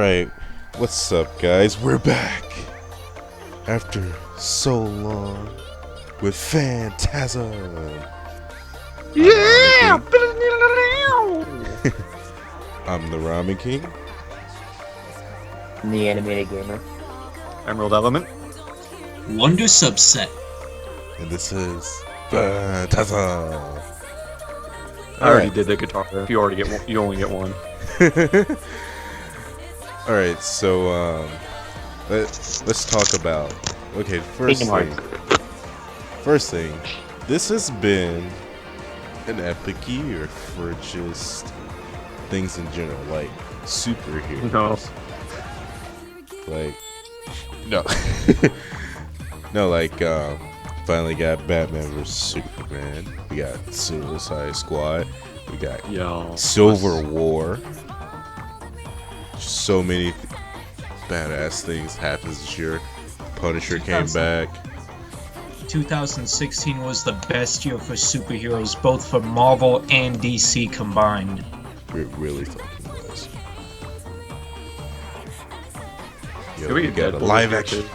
Alright, what's up, guys? We're back after so long with Fantasm. Yeah! I'm the Ramen King. The animated gamer. Emerald Element. Wonder Subset. And this is Fantasm. I already did the guitar riff. You already get one, you only get one. Alright, so let's talk about first thing, this has been an epic year for just things in general, like superheroes. No. Like no. No, like finally got Batman vs Superman. We got Suicide Squad. We got Civil War. So many badass things happened this year. Punisher came back. 2016 was the best year for superheroes, both for Marvel and DC combined. It really fucking was. Yo, Did we we get got a Deadpool live this year action.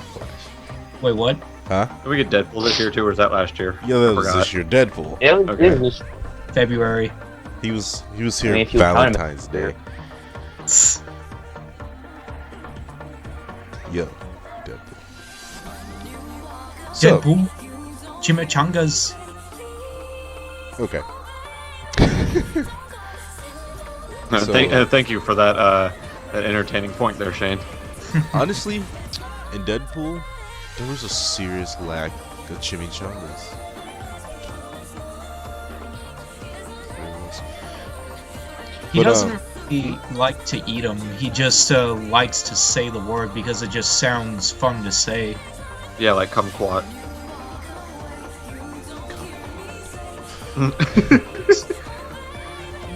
Wait, what? Huh? Did we get Deadpool this year too, or was that last year? Yeah, that was this year. Deadpool. It was February. He was here if you Valentine's count him- Day. Yo, Deadpool. So, Deadpool. Chimichangas. okay. No, So, thank you for that that entertaining point there, Shane. honestly, in Deadpool, there was a serious lack of chimichangas. He But, doesn't really like to eat them. He just likes to say the word because it just sounds fun to say. Yeah, like kumquat.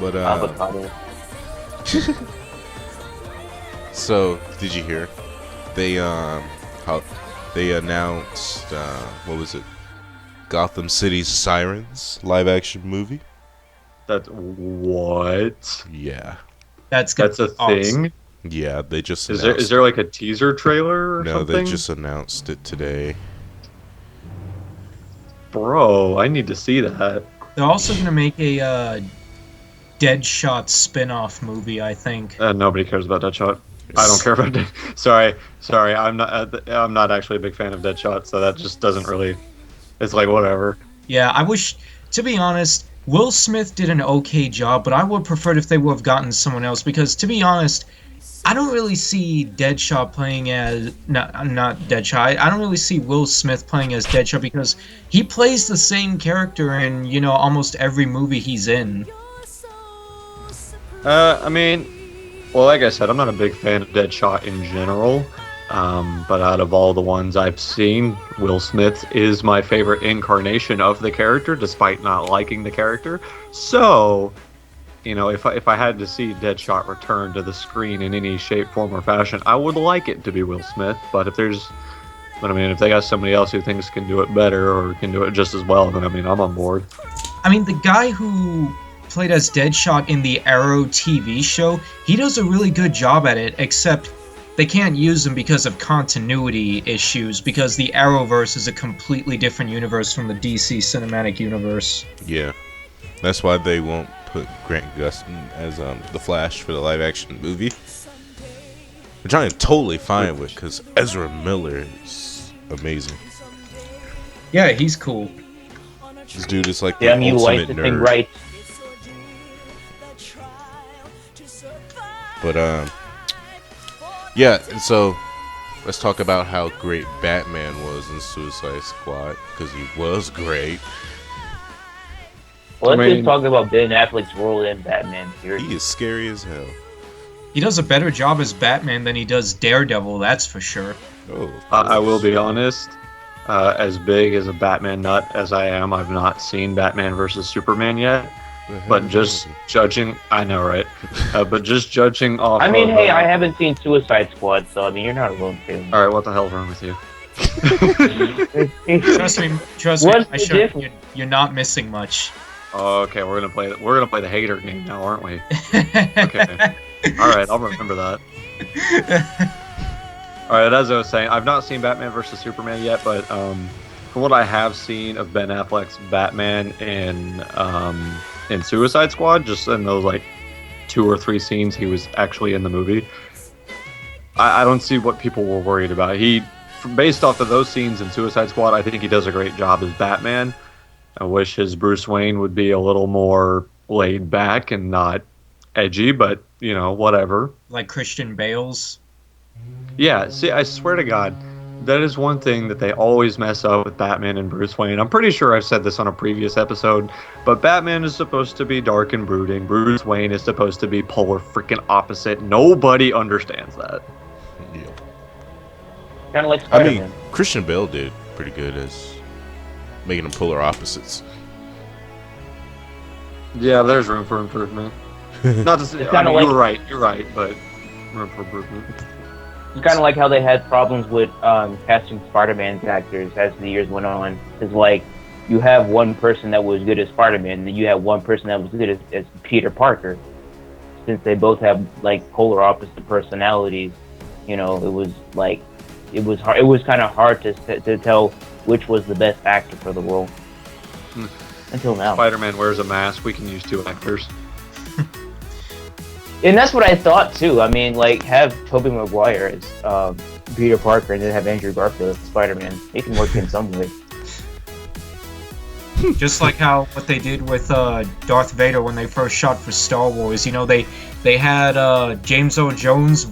But avocado. so did you hear? They how they announced what was it? Gotham City's Sirens live action movie? That's what? Yeah. That's gonna That's a be awesome. thing. Yeah, they just Is announced there like a teaser trailer or No, something? they just announced it today. Bro, I need to see that. They're also gonna make a Deadshot spin-off movie, I think. Nobody cares about Deadshot. I don't care about Dead. Sorry. I'm not actually a big fan of Deadshot, so that just doesn't really. It's like whatever. Yeah, I wish, to be honest, Will Smith did an okay job, but I would prefer if they would have gotten someone else, because to be honest, I don't really see Deadshot playing as not Deadshot. I don't really see Will Smith playing as Deadshot because he plays the same character in almost every movie he's in. I mean, well, like I said, I'm not a big fan of Deadshot in general. But out of all the ones I've seen, Will Smith is my favorite incarnation of the character, despite not liking the character. So, if I had to see Deadshot return to the screen in any shape, form, or fashion, I would like it to be Will Smith. But if they got somebody else who thinks can do it better or can do it just as well, then I'm on board. I mean, the guy who played as Deadshot in the Arrow TV show, he does a really good job at it, except they can't use him because of continuity issues, because the Arrowverse is a completely different universe from the DC Cinematic Universe. Yeah. That's why they won't put Grant Gustin as the Flash for the live action movie. Which I am totally fine with, because Ezra Miller is amazing. Yeah, he's cool. This dude is like the Damn you, white ultimate the thing nerd. right. But yeah, and so let's talk about how great Batman was in Suicide Squad, because he was great. Well, let's I mean- just talk about Ben Affleck's role in Batman. Period. He is scary as hell. He does a better job as Batman than he does Daredevil, that's for sure. Oh, I will be honest. As big as a Batman nut as I am, I've not seen Batman versus Superman yet. But just judging, I know, right? But just judging off. I mean, of, hey, I haven't seen Suicide Squad, so I mean, you're not alone, too. All right, what the hell's wrong with you? Trust me, What's the difference? you're not missing much. Okay, we're gonna play the hater game now, aren't we? Okay. All right, I'll remember that. All right, as I was saying, I've not seen Batman versus Superman yet, but from what I have seen of Ben Affleck's Batman in Suicide Squad, just in those like 2 or 3 scenes he was actually in the movie, I don't see what people were worried about. Based off of those scenes in Suicide Squad, I think he does a great job as Batman. I wish his Bruce Wayne would be a little more laid back and not edgy, but whatever. Like Christian Bale's. Yeah, see, I swear to God, that is one thing that they always mess up with Batman and Bruce Wayne. I'm pretty sure I've said this on a previous episode, but Batman is supposed to be dark and brooding. Bruce Wayne is supposed to be polar freaking opposite. Nobody understands that. Yeah. Kind of like I Spider-Man. mean, Christian Bale did pretty good as making them polar opposites. Yeah, there's room for improvement. Not to say, It's kinda like- you're right, but room for improvement. It's kind of like how they had problems with casting Spider-Man's actors as the years went on. It's like you have one person that was good as Spider-Man, and then you have one person that was good as Peter Parker. Since they both have like polar opposite personalities, it was like it was hard. It was kind of hard to tell which was the best actor for the role. Until now. Spider-Man wears a mask. We can use 2 actors. And that's what I thought too. I mean, like, have Tobey Maguire as Peter Parker and then have Andrew Garfield as Spider-Man. It can work in some way. Just like what they did with Darth Vader when they first shot for Star Wars. They had James Earl Jones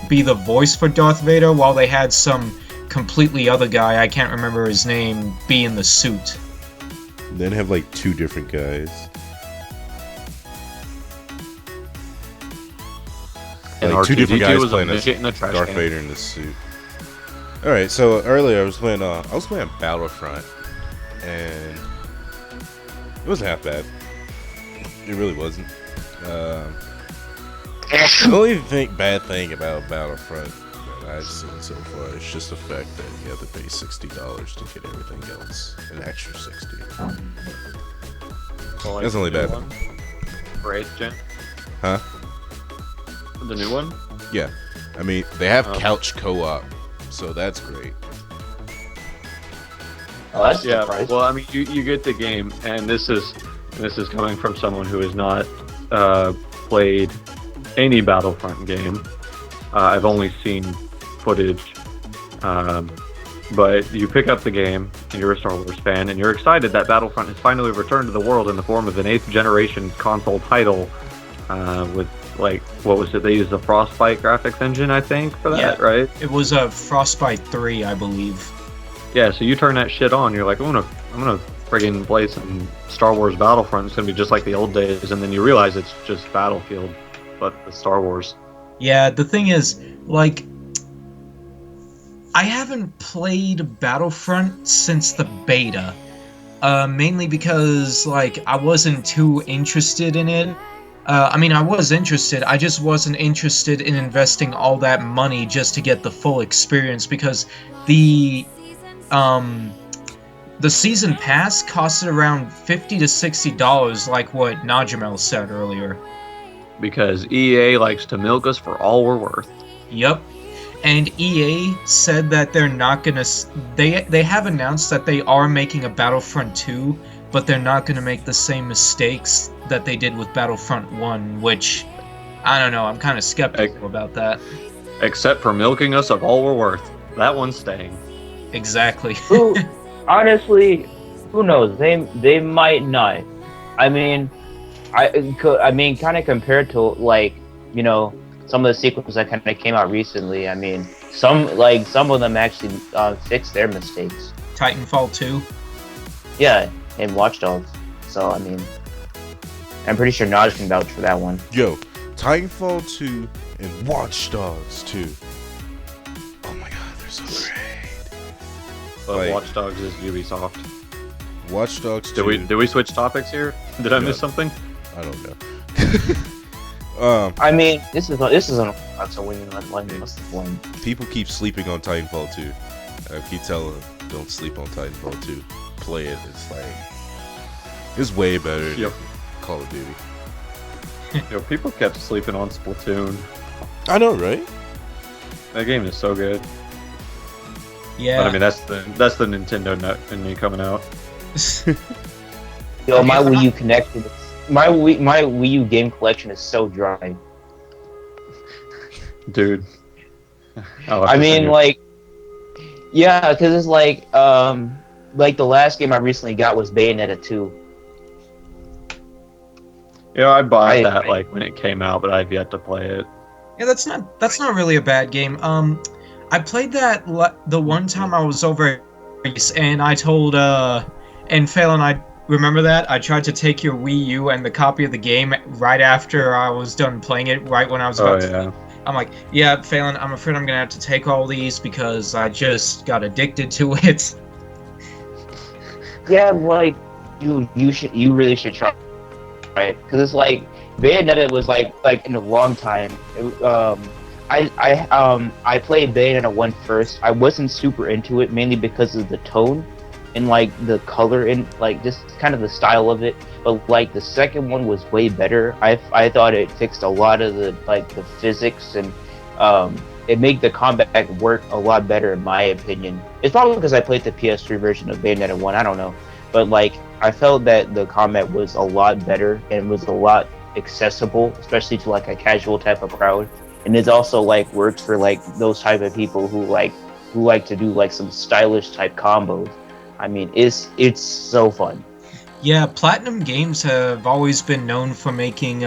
be the voice for Darth Vader, while they had some completely other guy, I can't remember his name, be in the suit. Then have like 2 different guys. And Like 2 different guys was a playing as midget in a trash Darth can. Vader in this suit. All right, so earlier I was playing Battlefront, and it wasn't half bad. It really wasn't. The only bad thing about Battlefront that I've seen so far is just the fact that you have to pay $60 to get everything else, an extra $60. So, like, That's only the new bad. one for 8th gen? Huh? The new one? Yeah. I mean, they have Oh. couch co-op, so that's great. Oh, that's Yeah. surprising. Well, I mean, you get the game, and this is coming from someone who has not played any Battlefront game. I've only seen footage. But you pick up the game, and you're a Star Wars fan, and you're excited that Battlefront has finally returned to the world in the form of an 8th generation console title with, like, what was it? They used the Frostbite graphics engine, I think, for that, Yeah. right? It was a Frostbite 3, I believe. Yeah, so you turn that shit on, you're like, I'm gonna friggin' play some Star Wars Battlefront. It's gonna be just like the old days, and then you realize it's just Battlefield, but the Star Wars. Yeah, the thing is, like, I haven't played Battlefront since the beta. Mainly because, like, I wasn't too interested in it. I mean, I was interested, I just wasn't interested in investing all that money just to get the full experience, because the season pass costed around $50 to $60, like what Najamel said earlier. Because EA likes to milk us for all we're worth. Yep. And EA said that they're not gonna. They have announced that they are making a Battlefront 2, but they're not gonna make the same mistakes that they did with Battlefront 1, which I don't know. I'm kind of skeptical about that. Except for milking us of all we're worth. That one's staying. Exactly. Who, honestly, who knows? They might not. I mean, kind of compared to, like, some of the sequels that kind of came out recently. I mean, some of them actually fixed their mistakes. Titanfall 2. Yeah, and Watch Dogs. So I mean, I'm pretty sure Naj can vouch for that one. Yo, Titanfall 2 and Watch Dogs 2. Oh my god, they're so great. But Like- Watch Dogs is Ubisoft. Watch Dogs 2. Did we switch topics here? Did I miss something? I don't know. I mean, this is an so when you're like, what's the point? People keep sleeping on Titanfall 2. I keep telling them, don't sleep on Titanfall 2. Play it. It's way better Yep. than Call of Duty. Yo, people kept sleeping on Splatoon. I know, right? That game is so good. Yeah. But I mean, that's the Nintendo nut in me coming out. Yo, my Wii U connection, my Wii U game collection is so dry. Dude. I mean, like, yeah, because it's like the last game I recently got was Bayonetta 2. Yeah, I bought that like when it came out, but I've yet to play it. Yeah, that's not really a bad game. I played that the one time I was over and I told and Phelan, I remember that I tried to take your Wii U and the copy of the game right after I was done playing it, right when I was about to. I'm like, yeah, Phelan, I'm afraid I'm gonna have to take all these because I just got addicted to it. Yeah, like you really should try it because it's like Bayonetta was like in a long time. I played Bayonetta 1 first. I wasn't super into it mainly because of the tone and like the color and like just kind of the style of it. But like the second one was way better. I thought it fixed a lot of the physics and it made the combat work a lot better in my opinion. It's probably because I played the PS3 version of Bayonetta 1. I don't know, but like I felt that the combat was a lot better and was a lot accessible, especially to like a casual type of crowd. And it also like works for like those type of people who like to do like some stylish type combos. I mean, it's so fun. Yeah, Platinum Games have always been known for making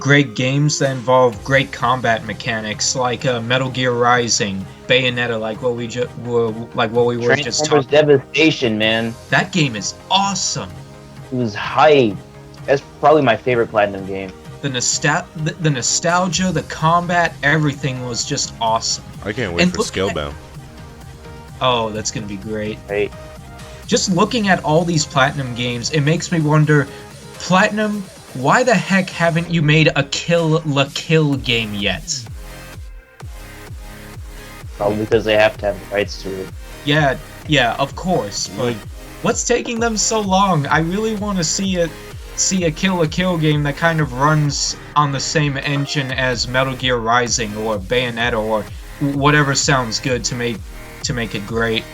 great games that involve great combat mechanics, like Metal Gear Rising, Bayonetta, like what we were just talking. Devastation, man. That game is awesome. It was hype. That's probably my favorite Platinum game. The nostalgia, the combat, everything was just awesome. I can't wait for Scalebound. Oh, that's gonna be great. Right. Just looking at all these Platinum games, it makes me wonder, Platinum, why the heck haven't you made a Kill la Kill game yet? Probably because they have to have the rights to it. Yeah, of course. But what's taking them so long? I really want to see a Kill la Kill game that kind of runs on the same engine as Metal Gear Rising or Bayonetta or whatever sounds good to make it great.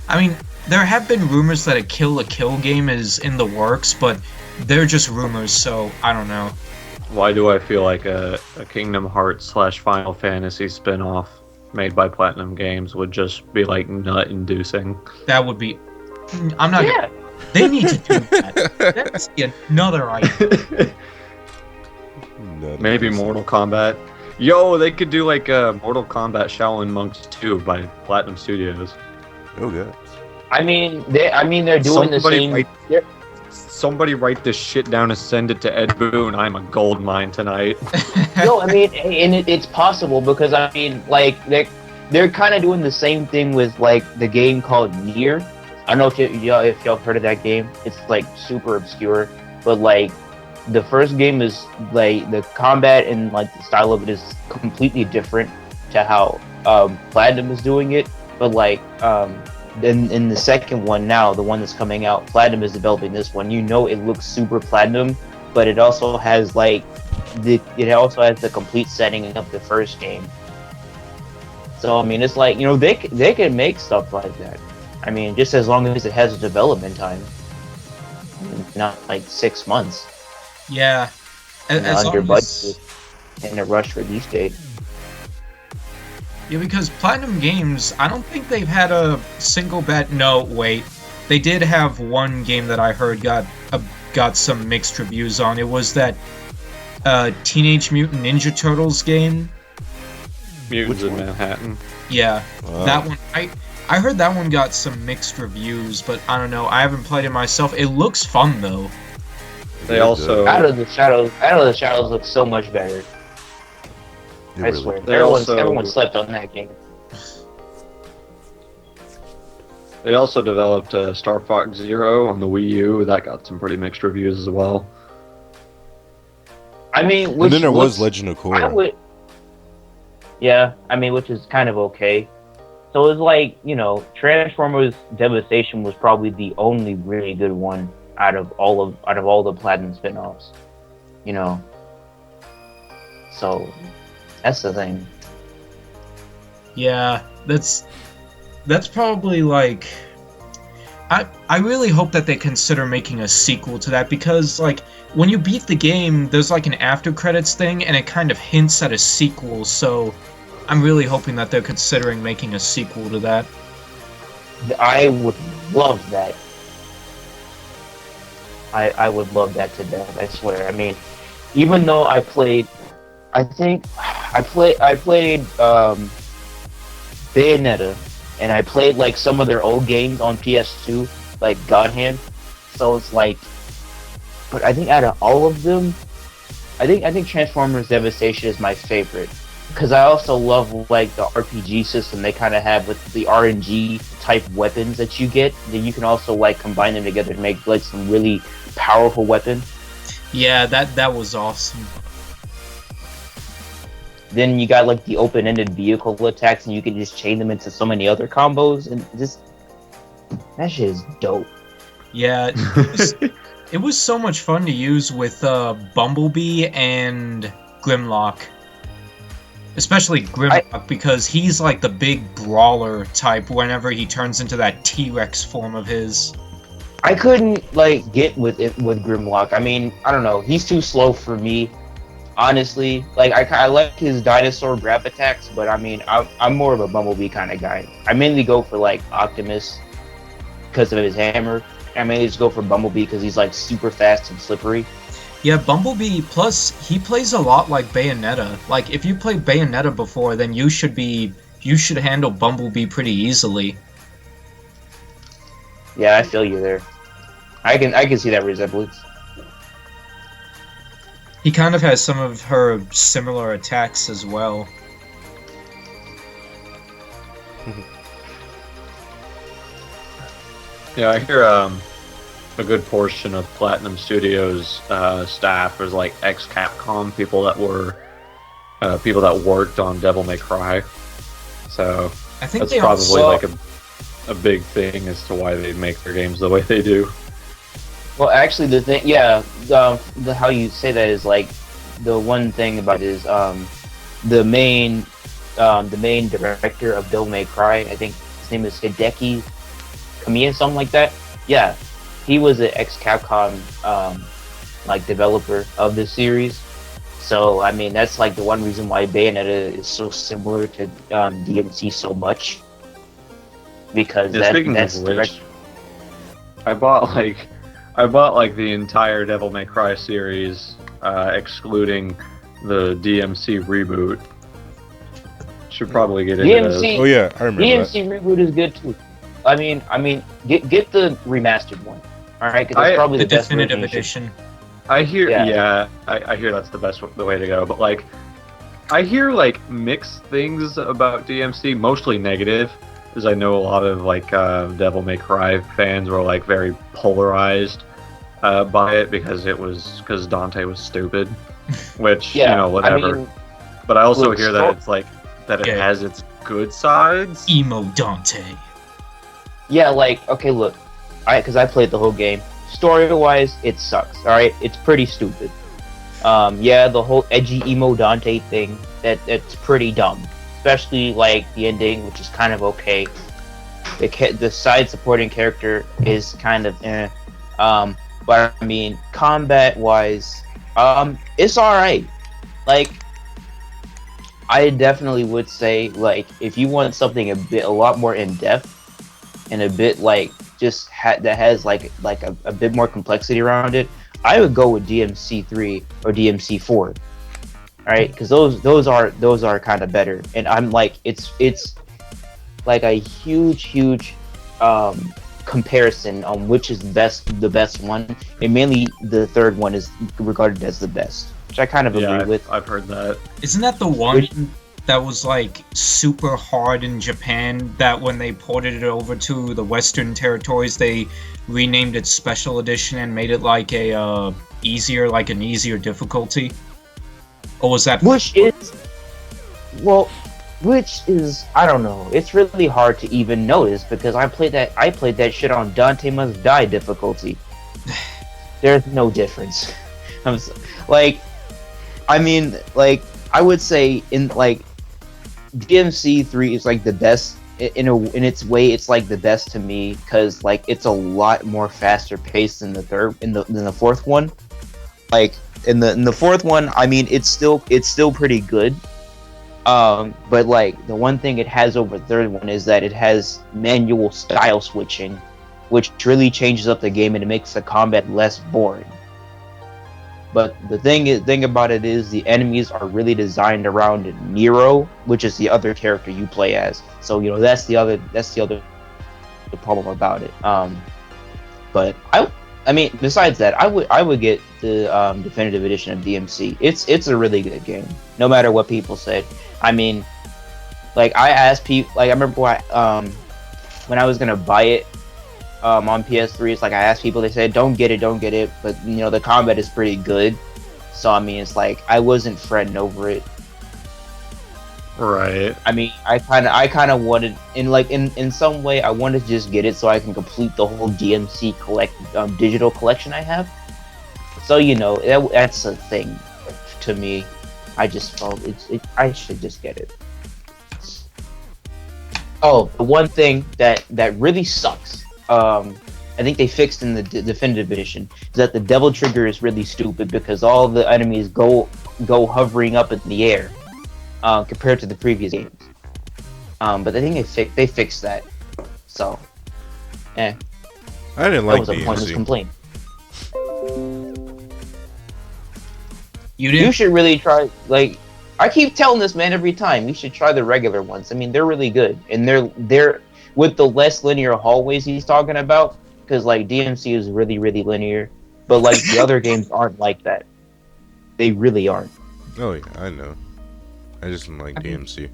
I mean, there have been rumors that a Kill la Kill game is in the works, but they're just rumors, so I don't know. Why do I feel like a Kingdom Hearts / Final Fantasy spin-off made by Platinum Games would just be like nut-inducing? That would be... I'm not... Yeah. They need to do that. That's another idea. Maybe Mortal Kombat. Yo, they could do like Mortal Kombat Shaolin Monks 2 by Platinum Studios. Oh god. I mean, they're doing the same. Somebody write this shit down and send it to Ed Boon. I'm a gold mine tonight. No, I mean, and it's possible because I mean, like they're kind of doing the same thing with like the game called Nier. I don't know if y'all heard of that game. It's like super obscure, but like the first game is like the combat and like the style of it is completely different to how Platinum is doing it. But like then in the second one now, the one that's coming out, Platinum is developing this one. You know, it looks super Platinum, but it also has like the complete setting of the first game. So I mean, it's like, you know, they can make stuff like that. I mean, just as long as it has a development time, not like 6 months. Yeah, as under long as... budget and a rush release date. Yeah, because Platinum Games, I don't think they've had a single bad... No, wait. They did have one game that I heard got some mixed reviews on. It was that Teenage Mutant Ninja Turtles game. Mutants in Manhattan. Yeah, that one. I heard that one got some mixed reviews, but I don't know. I haven't played it myself. It looks fun though. They also Out of the Shadows looks so much better. I swear. Everyone slept on that game. They also developed Star Fox Zero on the Wii U. That got some pretty mixed reviews as well. I mean, and then there was Legend of Korra. Yeah, I mean, which is kind of okay. So it's like, you know, Transformers Devastation was probably the only really good one out of all the Platinum spin-offs. You know, So that's the thing. Yeah, that's probably like I really hope that they consider making a sequel to that, because like when you beat the game, there's like an after credits thing and it kind of hints at a sequel, so I'm really hoping that they're considering making a sequel to that. I would love that. I would love that to death, I swear. I mean, even though I played Bayonetta, and I played like some of their old games on PS2, like God Hand. So it's like, but I think out of all of them, I think Transformers Devastation is my favorite, because I also love like the RPG system they kind of have with the RNG type weapons that you get. That you can also like combine them together to make like some really powerful weapon. Yeah, that was awesome. Then you got like the open-ended vehicle attacks, and you can just chain them into so many other combos, and just that shit is dope. Yeah, it was so much fun to use with Bumblebee and Grimlock. Especially Grimlock, because he's like the big brawler type whenever he turns into that T-Rex form of his. I couldn't like get with it with Grimlock. I mean, I don't know. He's too slow for me, honestly. Like I like his dinosaur grab attacks, but I mean, I'm more of a Bumblebee kind of guy. I mainly go for like Optimus because of his hammer. I mainly just go for Bumblebee because he's like super fast and slippery. Yeah, Bumblebee, plus he plays a lot like Bayonetta. Like if you played Bayonetta before, then you should handle Bumblebee pretty easily. Yeah, I feel you there. I can see that resemblance. He kind of has some of her similar attacks as well. Yeah, I hear a good portion of Platinum Studios staff was like ex-Capcom people that worked on Devil May Cry. So I think that's probably like a big thing as to why they make their games the way they do. Well, actually, the thing, yeah, the how you say that is like the one thing about it is the main director of Devil May Cry. I think his name is Hideki Kamiya, something like that. Yeah, he was an ex-Capcom like developer of this series. So I mean, that's like the one reason why Bayonetta is so similar to DMC so much, because that's which, I bought like the entire Devil May Cry series, excluding the DMC reboot. Should probably get into those. Oh yeah, I remember DMC that. reboot is good too. I mean, get the remastered one. All right, because that's probably the best definitive edition. I hear, I hear that's the way to go. But like, I hear like mixed things about DMC, mostly negative, because I know a lot of like Devil May Cry fans were like very polarized by it because Dante was stupid, which you know, whatever. I mean, but I also hear that it's like that it has its good sides. Emo Dante. Yeah, like, okay, look, because I played the whole game. Story-wise, it sucks, alright? It's pretty stupid. Yeah, the whole edgy emo Dante thing, that's pretty dumb. Especially, like, the ending, which is kind of okay. The side supporting character is kind of eh. But, I mean, combat-wise, it's alright. Like, I definitely would say, like, if you want something a lot more in-depth, and a bit like just that has like a bit more complexity around it, I would go with DMC3 or DMC4. All right, because those are kind of better, and I'm like it's like a huge comparison on which is the best one, and mainly the third one is regarded as the best, which I kind of agree with. I've heard that. Isn't that the one that was like super hard in Japan, that when they ported it over to the Western territories, they renamed it Special Edition and made it like an easier difficulty? Or was that... Which is, I don't know, it's really hard to even notice, because I played that shit on Dante Must Die difficulty. There's no difference. I would say in like DMC3 is like the best in its way. It's like the best to me because like it's a lot more faster paced than the fourth one. Like in the fourth one, I mean it's still pretty good. But like the one thing it has over the third one is that it has manual style switching, which really changes up the game and it makes the combat less boring. But the thing about it is the enemies are really designed around Nero, which is the other character you play as. So you know that's the other problem about it. But I mean besides that, I would get the definitive edition of DMC. It's a really good game, no matter what people said. I mean, like I asked people, like I remember when I was gonna buy it on PS3, it's like I asked people, they said don't get it, but you know the combat is pretty good, so I mean it's like I wasn't fretting over it. Right. I mean I kind of wanted in some way I wanted to just get it so I can complete the whole DMC digital collection I have. So you know that's a thing to me. I just felt I should just get it. Oh, the one thing that really sucks. I think they fixed in the definitive edition is that the devil trigger is really stupid because all the enemies go hovering up in the air compared to the previous games. But I think they fixed that. So, I didn't like that was a pointless DMC. complaint. You did. You should really try. Like I keep telling this man every time, you should try the regular ones. I mean, they're really good, and they're with the less linear hallways he's talking about. Because like DMC is really linear, but like the other games aren't like that. They really aren't. Oh yeah, I know. I just didn't like DMC.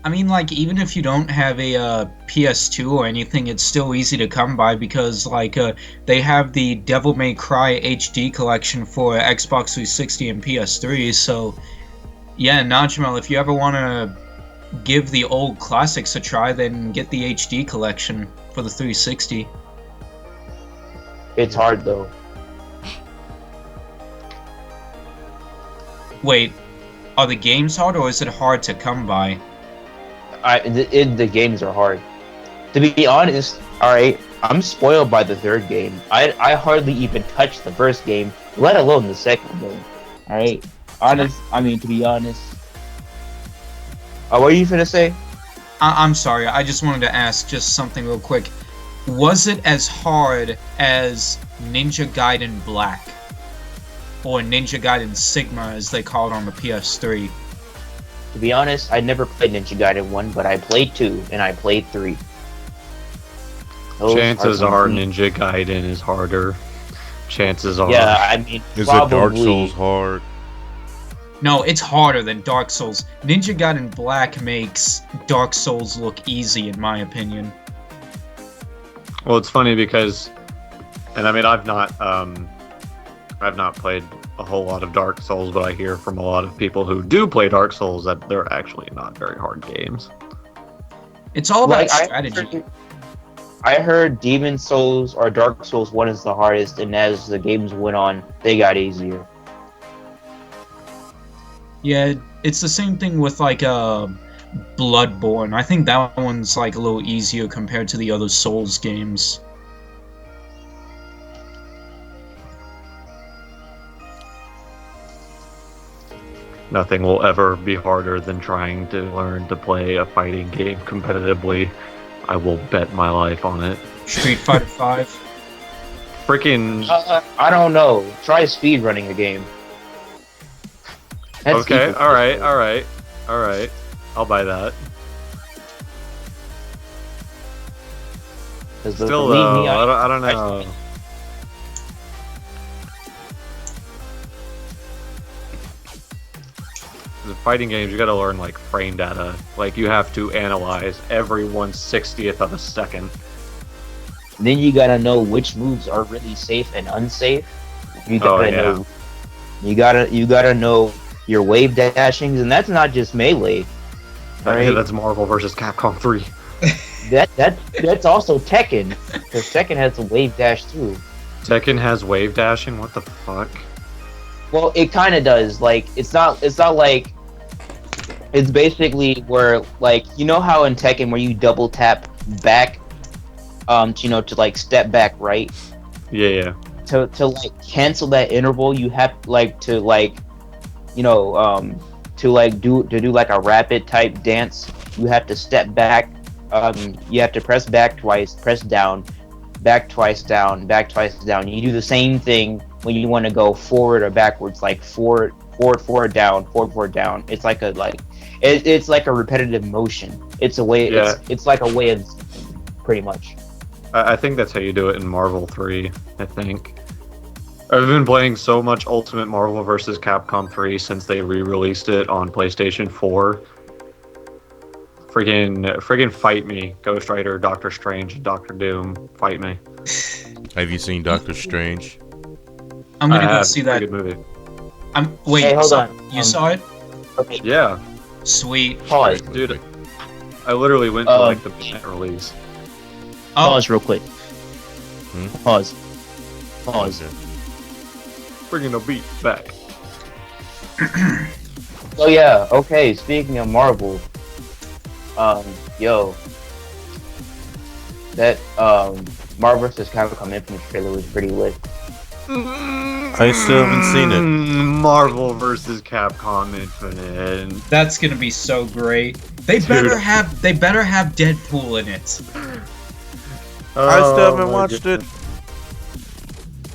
I mean, like, even if you don't have a PS2 or anything, it's still easy to come by because, like, they have the Devil May Cry HD collection for Xbox 360 and PS3, so, yeah, Najmal, if you ever want to give the old classics a try, then get the HD collection for the 360. It's hard, though. Wait, are the games hard, or is it hard to come by? The games are hard. To be honest, alright, I'm spoiled by the third game. I hardly even touched the first game, let alone the second game. Alright? To be honest. What are you finna say? I'm sorry, I just wanted to ask just something real quick. Was it as hard as Ninja Gaiden Black? Or Ninja Gaiden Sigma, as they call it on the PS3? To be honest, I never played Ninja Gaiden 1, but I played 2, and I played 3. Chances are Ninja Gaiden is harder. Chances are. Yeah, I mean, Is probably. it Dark Souls hard? No, it's harder than Dark Souls. Ninja Gaiden Black makes Dark Souls look easy, in my opinion. Well, it's funny because, and I mean, I've not played a whole lot of Dark Souls, but I hear from a lot of people who do play Dark Souls that they're actually not very hard games. It's all about Like, strategy. I heard Demon Souls or Dark Souls 1 is the hardest, and as the games went on, they got easier. Yeah, it's the same thing with, like, Bloodborne. I think that one's, like, a little easier compared to the other Souls games. Nothing will ever be harder than trying to learn to play a fighting game competitively. I will bet my life on it. Street Fighter 5. Freaking. I don't know. Try speedrunning a game. That's Okay, equal. alright. I'll buy that. 'Cause Still, believe though, me, I don't know. The fighting games, you gotta learn, like, frame data. Like, you have to analyze every 1/60th of a second. Then you gotta know which moves are really safe and unsafe. You gotta know. You gotta know your wave dashings, and that's not just melee. Right? Yeah, that's Marvel vs. Capcom 3. That's also Tekken, because Tekken has a wave dash too. Tekken has wave dashing? What the fuck? Well, it kind of does. Like it's not like It's basically where, like, you know how in Tekken where you double tap back, to like step back, right? Yeah. To like cancel that interval, you have like to like, you know, do like a rapid type dance. You have to step back. You have to press back twice, press down, back twice down, back twice down. You do the same thing when you want to go forward or backwards, like forward, down, forward, down. It's like it's like a repetitive motion. It's a way. Yeah. It's like a way of, pretty much. I think that's how you do it in Marvel 3, I think. I've been playing so much Ultimate Marvel vs. Capcom 3 since they re-released it on PlayStation 4. Friggin' fight me, Ghost Rider, Doctor Strange, and Doctor Doom. Fight me. Have you seen Doctor Strange? I'm gonna go see that. Good movie. Wait, Hey, hold on. You saw it? Okay. Yeah, Sweet. Pause. dude. I literally went to like the midnight release. Oh, Pause real quick. Hmm? Pause. Pause. Bringing the beat back. So yeah, okay. Speaking of Marvel, that Marvel vs. Capcom Infinite trailer was pretty lit. I still haven't seen it. Marvel vs. Capcom Infinite. that's gonna be so great. They better have Deadpool in it. I still Oh, haven't my watched goodness.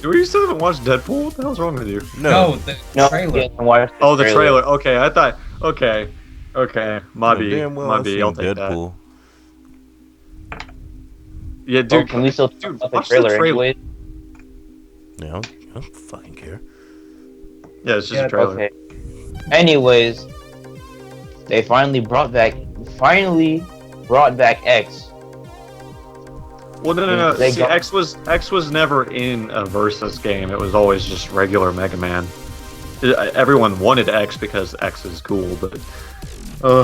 You still haven't watched Deadpool? What the hell's wrong with you? it. No, the No, trailer. you haven't watched Oh, the trailer. Okay, I thought. Okay. My No, B. damn well My I've B. seen I'll take Deadpool. that. Yeah, Oh, dude. can we still talk dude, about the watch the trailer trailer. anyway? Yeah, I don't fucking care. Yeah, it's just Yeah, a trailer. Okay. Anyways, they finally brought back X. Well, no. They See, got- X was never in a versus game. It was always just regular Mega Man. Everyone wanted X because X is cool, but.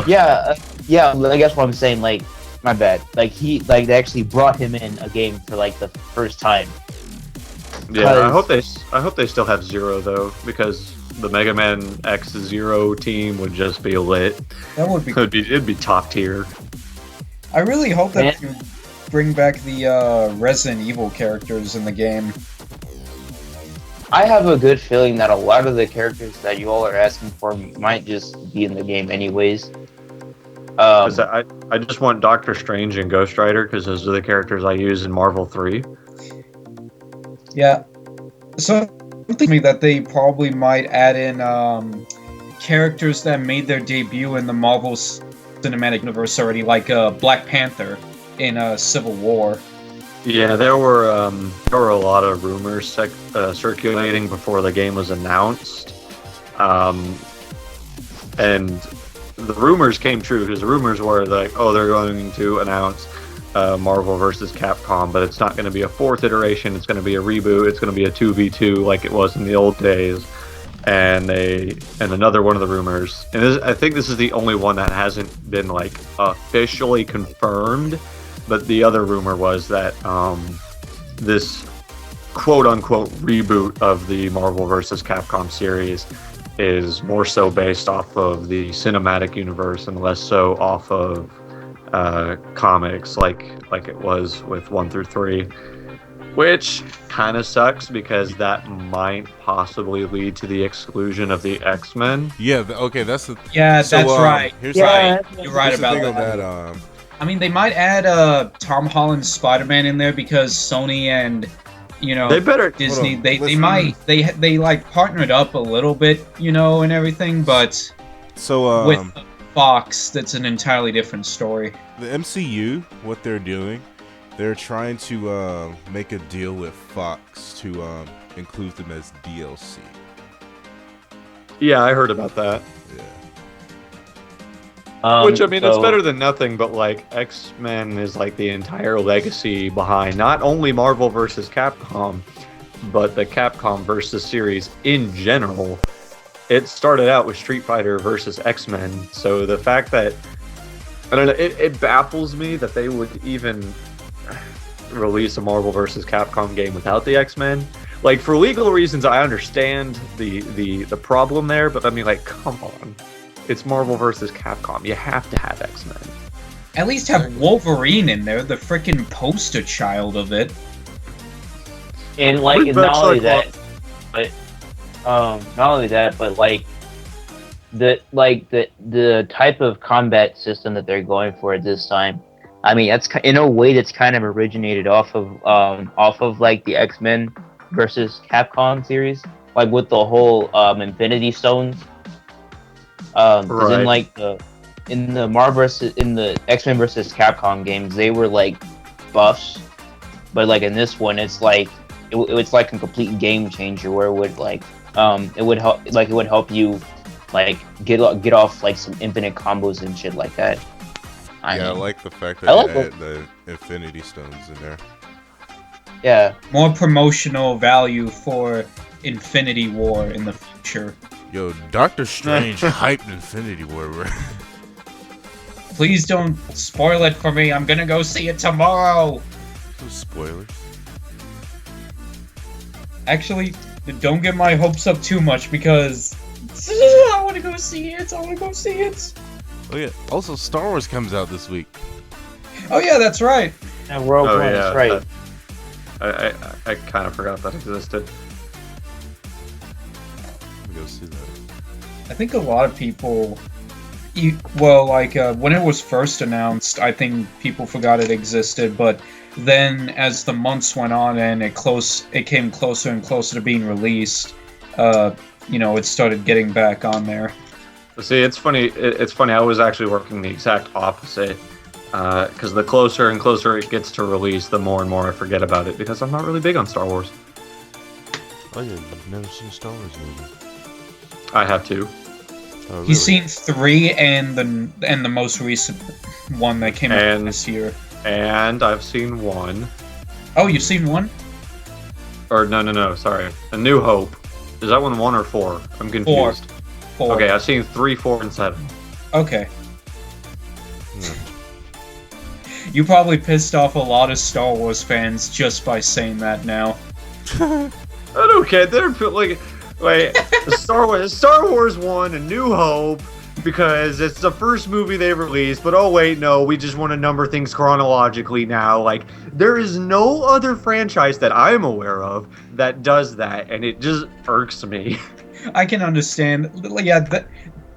Yeah, I guess what I'm saying, like, my bad. Like they actually brought him in a game for like the first time. Yeah, I hope they still have Zero though, because the Mega Man X Zero team would just be lit. That would be. It'd be top tier. I really hope that Man. you bring back the Resident Evil characters in the game. I have a good feeling that a lot of the characters that you all are asking for might just be in the game anyways. 'Cause I just want Doctor Strange and Ghost Rider because those are the characters I use in Marvel 3. Yeah. So I'm thinking that they probably might add in characters that made their debut in the Marvel Cinematic Universe already, like Black Panther in Civil War. Yeah, there were a lot of rumors circulating before the game was announced, and the rumors came true because the rumors were like, oh, they're going to announce Marvel vs. Capcom, but it's not going to be a fourth iteration. It's going to be a reboot. It's going to be a 2v2 like it was in the old days. And another one of the rumors, and I think this is the only one that hasn't been like officially confirmed. But the other rumor was that this quote-unquote reboot of the Marvel vs. Capcom series is more so based off of the cinematic universe and less so off of comics like it was with 1 through 3, which kind of sucks because that might possibly lead to the exclusion of the X-Men. Yeah, okay, that's the. Yeah, So, that's right. Here's Yeah, You're right here's the about thing that. on that. I mean, they might add Tom Holland's Spider-Man in there because Sony and They better Disney Hold on, they listen. might they like partnered up a little bit, and everything, but So with Fox, that's an entirely different story. the MCU, what they're doing, they're trying to make a deal with Fox to include them as DLC. Yeah, I heard about that. Yeah. Which, I mean, it's so- better than nothing, but, like, X-Men is, like, the entire legacy behind not only Marvel vs. Capcom, but the Capcom versus series in general. It started out with Street Fighter versus X-Men, so the fact that, I don't know, it baffles me that they would even release a Marvel vs. Capcom game without the X-Men. Like, for legal reasons, I understand the problem there, but I mean, like, come on. It's Marvel versus Capcom. You have to have X-Men. At least have Wolverine in there, the freaking poster child of it. And like, not only that, but like the type of combat system that they're going for at this time. I mean, that's in a way that's kind of originated off of like the X-Men versus Capcom series, like with the whole Infinity Stones. Right. In the X-Men versus Capcom games, they were like buffs, but like in this one, it's like it's like a complete game changer where it would it would help you like get off like some infinite combos and shit like that. I like the fact that they had the Infinity Stones in there. Yeah. More promotional value for Infinity War in the future. Yo, Doctor Strange hyped Infinity War, bro. Please don't spoil it for me. I'm gonna go see it tomorrow. Spoilers. Actually, don't get my hopes up too much because I want to go see it. Oh yeah. Also, Star Wars comes out this week. Oh yeah, that's right. And Rogue One, that's right. I kind of forgot that existed. Let me go see that. I think a lot of people, when it was first announced, I think people forgot it existed, but then as the months went on and it came closer and closer to being released, it started getting back on there. See, it's funny. It's funny. I was actually working the exact opposite. Because the closer and closer it gets to release, the more and more I forget about it because I'm not really big on Star Wars. Oh yeah, you've never seen a Star Wars movie. I have two. Oh, really? He's seen 3 and the most recent one that came out this year. And I've seen 1. Oh, you've seen 1? Or no, sorry. A New Hope. Is that one 1 or 4? I'm confused. 4. Okay, I've seen 3, 4, and 7. Okay. You probably pissed off a lot of Star Wars fans just by saying that now. I don't care. They're like Star Wars 1, A New Hope, because it's the first movie they released. But oh wait, no, we just want to number things chronologically now. Like there is no other franchise that I am aware of that does that, and it just irks me. I can understand. Yeah,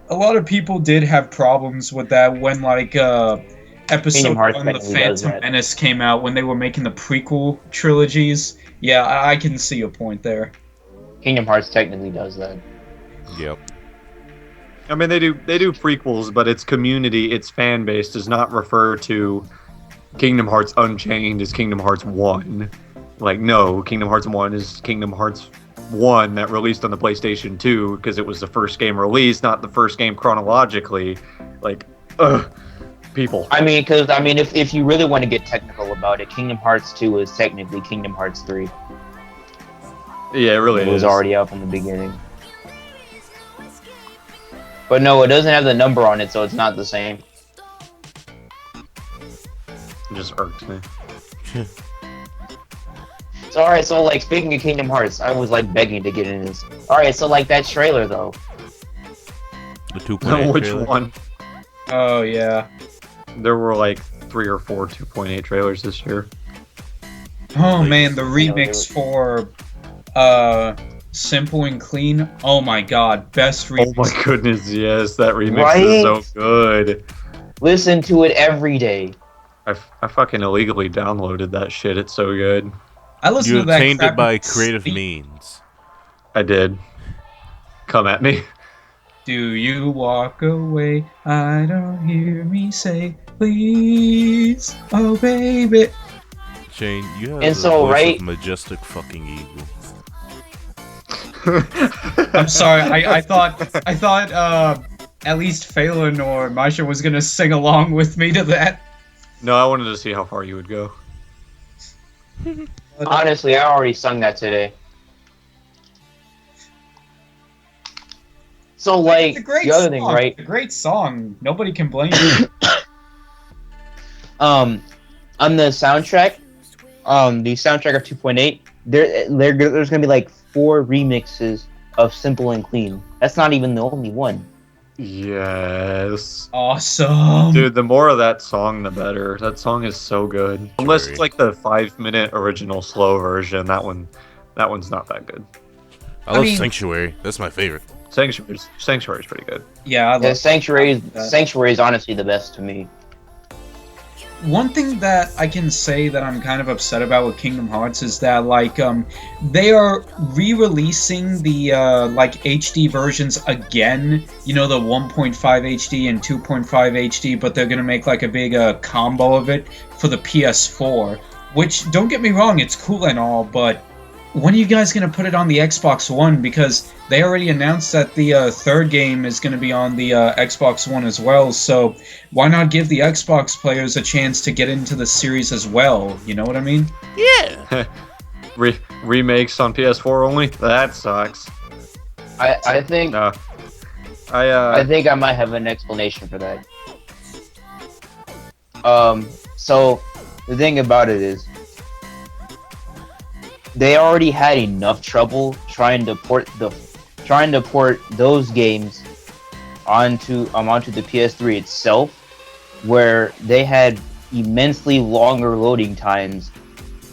a lot of people did have problems with that when Episode 1, The Phantom Menace came out, when they were making the prequel trilogies. Yeah, I can see a point there. Kingdom Hearts technically does that. Yep. I mean, they do prequels, but its community, its fan base, does not refer to Kingdom Hearts Unchained as Kingdom Hearts 1. Like, no, Kingdom Hearts 1 is Kingdom Hearts 1 that released on the PlayStation 2 because it was the first game released, not the first game chronologically. Like, ugh. People. I mean, if you really want to get technical about it, Kingdom Hearts 2 is technically Kingdom Hearts 3. Yeah, it really is. It was already out from the beginning. But no, it doesn't have the number on it, so it's not the same. It just irked me. So alright, so like speaking of Kingdom Hearts, I was like begging to get in this. Alright, so like that trailer though. The 2.8 Which trailer? one? Oh yeah. There were like 3 or 4 2.8 trailers this year. Oh man, the remix for Simple and Clean. Oh my god, best remix. Oh my goodness, yes, that remix is so good. Listen to it every day. I fucking illegally downloaded that shit. It's so good. I listened You to that. obtained crap it by creative means. I did. Come at me. Do you walk away? I don't hear me say, please, oh baby. Shane, you have And the so, voice right- of majestic fucking eagle. I'm sorry. I thought at least Phelan or Maisha was gonna sing along with me to that. No, I wanted to see how far you would go. Honestly, I already sung that today. So like It's a great the other song. thing, right? It's a great song. Nobody can blame you. On the soundtrack, the soundtrack of 2.8, there's gonna be like 4 remixes of Simple and Clean. That's not even the only one. Yes. Awesome. Dude, the more of that song, the better. That song is so good. Unless it's like the 5-minute original slow version. That one's not that good. I love Sanctuary. That's my favorite. Sanctuary's pretty good. Yeah, I love Sanctuary is honestly the best to me. One thing that I can say that I'm kind of upset about with Kingdom Hearts is that like they are re-releasing the like HD versions again. You know, the 1.5 HD and 2.5 HD, but they're gonna make like a big combo of it for the PS4. Which, don't get me wrong, it's cool and all, but when are you guys gonna put it on the Xbox One? Because they already announced that the third game is gonna be on the Xbox One as well. So why not give the Xbox players a chance to get into the series as well? You know what I mean? Yeah. Remakes on PS4 only? That sucks. I think No. I think I might have an explanation for that. So the thing about it is, they already had enough trouble trying to port those games onto the PS3 itself, where they had immensely longer loading times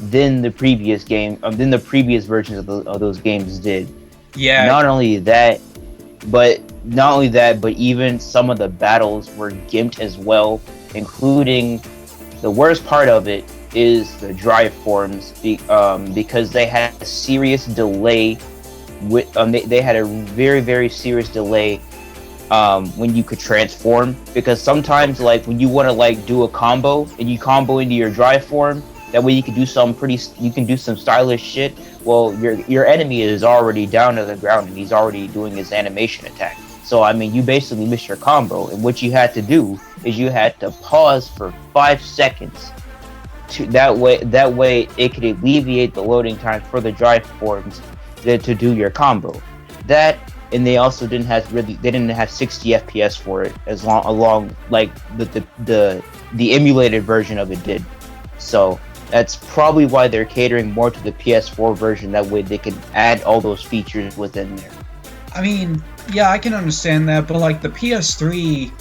than the previous versions of those games did. Yeah. Not only that, but even some of the battles were gimped as well, including the worst part of it is the drive forms, because they had a serious delay with they had a very, very serious delay when you could transform, because sometimes like when you want to like do a combo and you combo into your drive form, that way you can do some stylish shit. Well, your enemy is already down to the ground and he's already doing his animation attack. So I mean, you basically missed your combo, and what you had to do is you had to pause for 5 seconds. That way it could alleviate the loading time for the drive forms to do your combo. That, and they also didn't have 60 FPS for it, as along like the emulated version of it did. So that's probably why they're catering more to the PS4 version. That way they can add all those features within there. I mean, yeah, I can understand that, but like the PS3,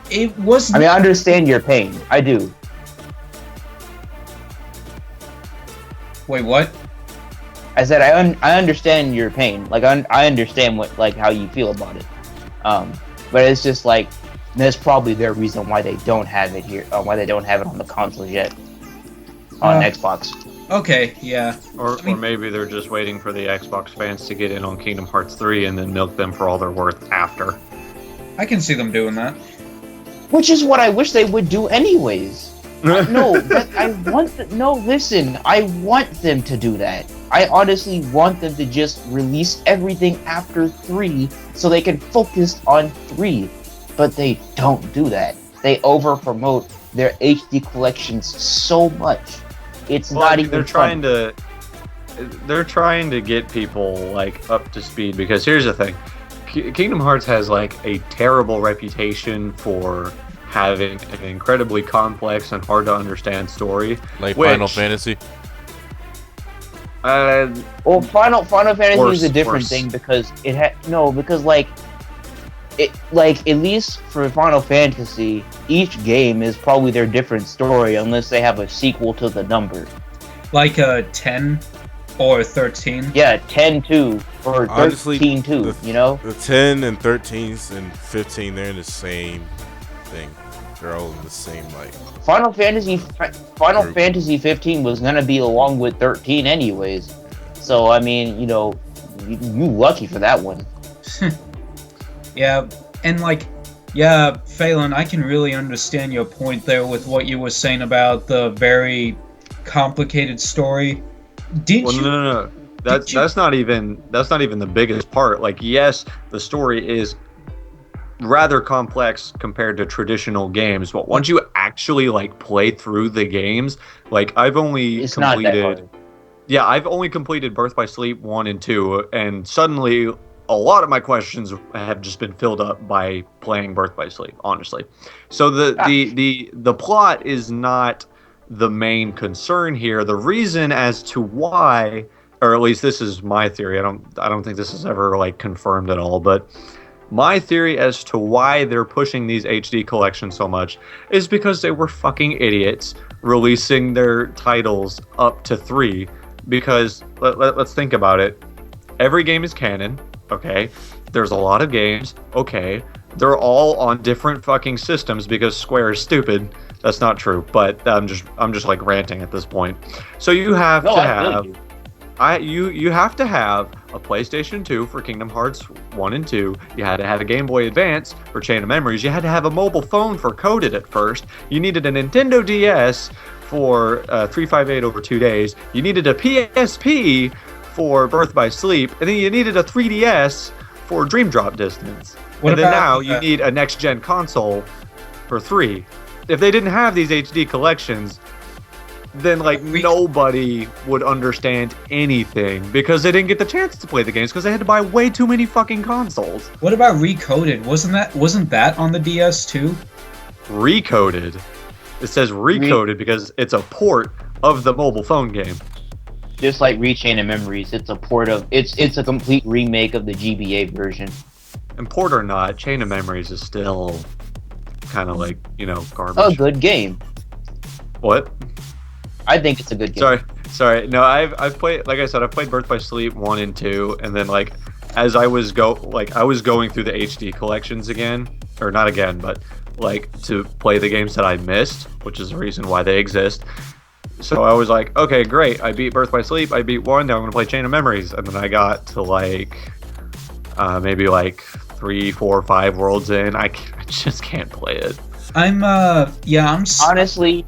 it was. I mean, I understand your pain. I do. Wait, what? I said I understand your pain. Like I understand how you feel about it. But it's just like that's probably their reason why they don't have it here. Why they don't have it on the consoles yet. On Xbox. Okay, yeah. Or maybe they're just waiting for the Xbox fans to get in on Kingdom Hearts 3 and then milk them for all they're worth after. I can see them doing that. Which is what I wish they would do anyways. Listen, I want them to do that. I honestly want them to just release everything after 3 so they can focus on 3. But they don't do that. They over-promote their HD collections so much. It's not even they're trying to get people like up to speed, because here's the thing. Kingdom Hearts has like a terrible reputation for having an incredibly complex and hard to understand story, like Final Fantasy. Well, Final Fantasy is a different thing, because at least for Final Fantasy, each game is probably their different story, unless they have a sequel to the number. Like 10 or 13. Yeah, 10 too, or 13 Honestly, too. You know, the 10 and 13s and 15, they're in the same thing. They're all in the same like. Final Fantasy 15 was gonna be along with 13 anyways. So I mean, you lucky for that one. Yeah, and yeah, Phelan, I can really understand your point there with what you were saying about the very complicated story. No. That's not even the biggest part. Like, yes, the story is rather complex compared to traditional games, but once you actually like play through the games, like I've only completed Birth by Sleep 1 and 2, and suddenly a lot of my questions have just been filled up by playing Birth by Sleep, honestly. So the plot is not the main concern here. The reason as to why, or at least this is my theory, I don't think this is ever like confirmed at all, but My theory as to why they're pushing these HD collections so much is because they were fucking idiots releasing their titles up to 3. Because let's think about it. Every game is canon, okay? There's a lot of games, okay? They're all on different fucking systems because Square is stupid. That's not true, but I'm just like ranting at this point. So you have to have you have to have a PlayStation 2 for Kingdom Hearts 1 and 2. You had to have a Game Boy Advance for Chain of Memories. You had to have a mobile phone for Coded at first. You needed a Nintendo DS for 358 over 2 days. You needed a PSP for Birth by Sleep, and then you needed a 3DS for Dream Drop Distance. And then now you need a next-gen console for 3. If they didn't have these HD collections, then like nobody would understand anything because they didn't get the chance to play the games because they had to buy way too many fucking consoles. What about Recoded? Wasn't that on the DS too? Recoded. It says Recoded because it's a port of the mobile phone game. Just like Chain of Memories, it's a port of it's a complete remake of the GBA version. And port or not, Chain of Memories is still kind of like, garbage. A good game. What? I think it's a good game. Sorry. No, I've played, like I said, I've played Birth by Sleep 1 and 2, and then like as I was going through the HD collections again, or not again, but like to play the games that I missed, which is the reason why they exist. So I was like, okay, great. I beat Birth by Sleep. I beat 1. Now I'm gonna play Chain of Memories, and then I got to like maybe like 3, 4, 5 worlds in. I just can't play it. I'm honestly.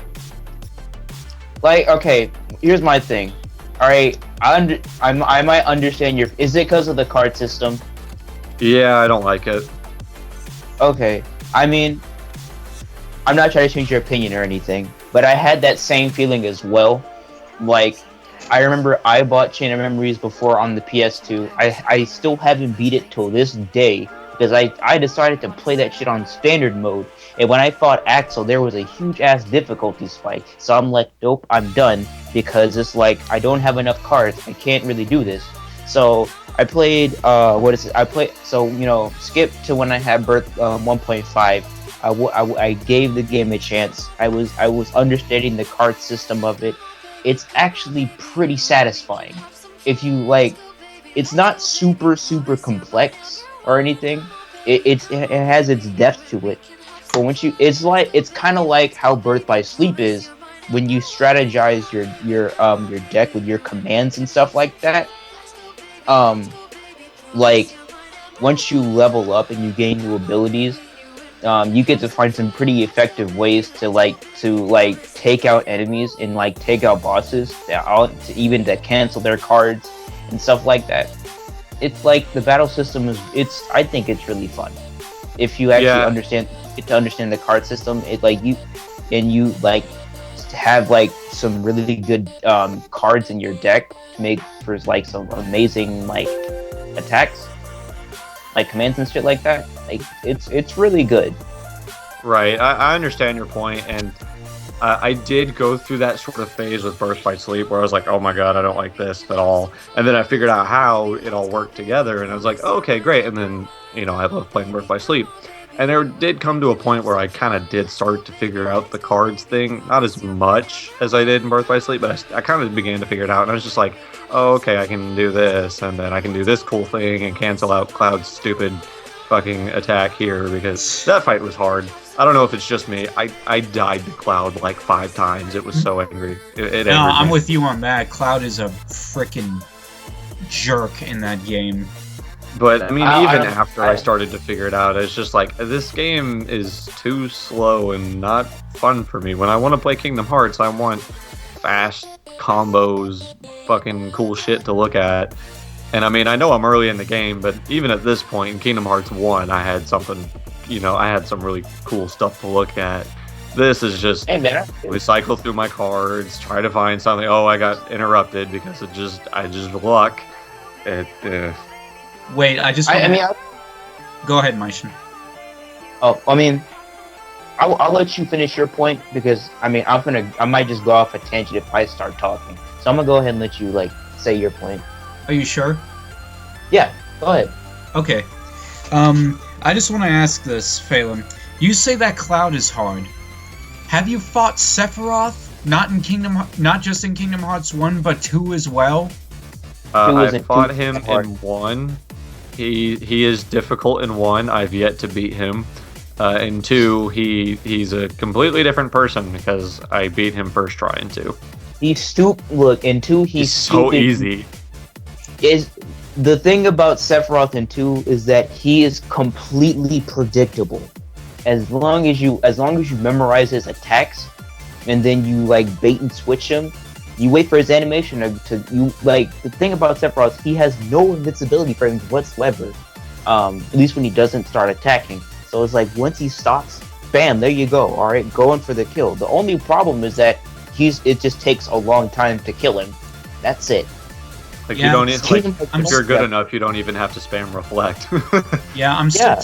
Like, okay, here's my thing. All right, I might understand your. Is it because of the card system? Yeah, I don't like it. Okay, I mean, I'm not trying to change your opinion or anything, but I had that same feeling as well. Like, I remember I bought Chain of Memories before on the PS2. I still haven't beat it till this day because I decided to play that shit on standard mode. And when I fought Axel, there was a huge ass difficulty spike. So I'm like, nope, I'm done because it's like I don't have enough cards. I can't really do this. So I played skip to when I had Birth 1.5. I gave the game a chance. I was understanding the card system of it. It's actually pretty satisfying. If you like, it's not super complex or anything. It has its depth to it. But once it's kind of like how Birth by Sleep is when you strategize your deck with your commands and stuff like that. Like once you level up and you gain new abilities, you get to find some pretty effective ways to take out enemies and like take out bosses to cancel their cards and stuff like that. It's like the battle system I think it's really fun if you actually get to understand the card system. It like you have like some really good cards in your deck to make for like some amazing like attacks, like commands and shit like that. Like it's really good. Right, I understand your point, and I did go through that sort of phase with Birth by Sleep where I was like, oh my god, I don't like this at all. And then I figured out how it all worked together, and I was like, oh, okay, great. And then I love playing Birth by Sleep. And there did come to a point where I kind of did start to figure out the cards thing. Not as much as I did in Birth by Sleep, but I kind of began to figure it out. And I was just like, oh, okay, I can do this. And then I can do this cool thing and cancel out Cloud's stupid fucking attack here because that fight was hard. I don't know if it's just me. I died to Cloud like 5 times. It was so angry. It no, I'm with you on that. Cloud is a freaking jerk in that game. But I mean, even after I started to figure it out, it's just like this game is too slow and not fun for me. When I want to play Kingdom Hearts, I want fast combos, fucking cool shit to look at. And I mean, I know I'm early in the game, but even at this point in Kingdom Hearts 1, I had something, I had some really cool stuff to look at. This is just, we cycle through my cards, try to find something. Oh, I got interrupted because I just luck. Wait, go ahead, Maishin. Oh, I mean, I'll let you finish your point because I might just go off a tangent if I start talking. So I'm gonna go ahead and let you say your point. Are you sure? Yeah, go ahead. Okay. I just want to ask this, Phelan. You say that Cloud is hard. Have you fought Sephiroth? Not just in Kingdom Hearts 1, but 2 as well? I fought him in 1. He is difficult in 1. I've yet to beat him. In 2, he's a completely different person because I beat him first try in 2. Look, in 2 he's so easy. The thing about Sephiroth in 2 is that he is completely predictable. As long as you memorize his attacks, and then you like bait and switch him, you wait for his animation the thing about Sephiroth, he has no invincibility frames whatsoever. At least when he doesn't start attacking. So it's like once he stops, bam, there you go. All right, going for the kill. The only problem is that it just takes a long time to kill him. That's it. Like you don't if you're good enough, you don't even have to spam reflect. Yeah, I'm still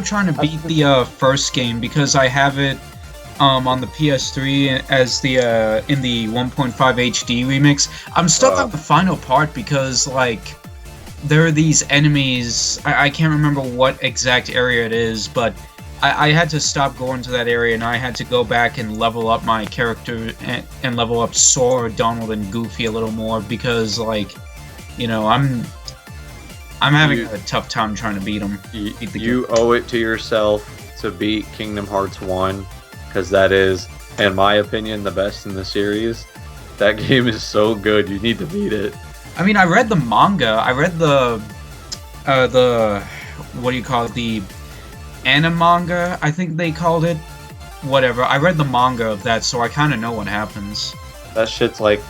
trying to beat the first game because I have it on the PS3 as in the 1.5 HD remix. I'm stuck on the final part because like there are these enemies. I can't remember what exact area it is, but I had to stop going to that area and I had to go back and level up my character and level up Sora, Donald, and Goofy a little more because like, you know, I'm having a tough time trying to beat them. You owe it to yourself to beat Kingdom Hearts 1 because that is, in my opinion, the best in the series. That game is so good. You need to beat it. I mean, I read the manga. I read the what do you call it? The animanga, I think they called it. Whatever. I read the manga of that, so I kind of know what happens. That shit's like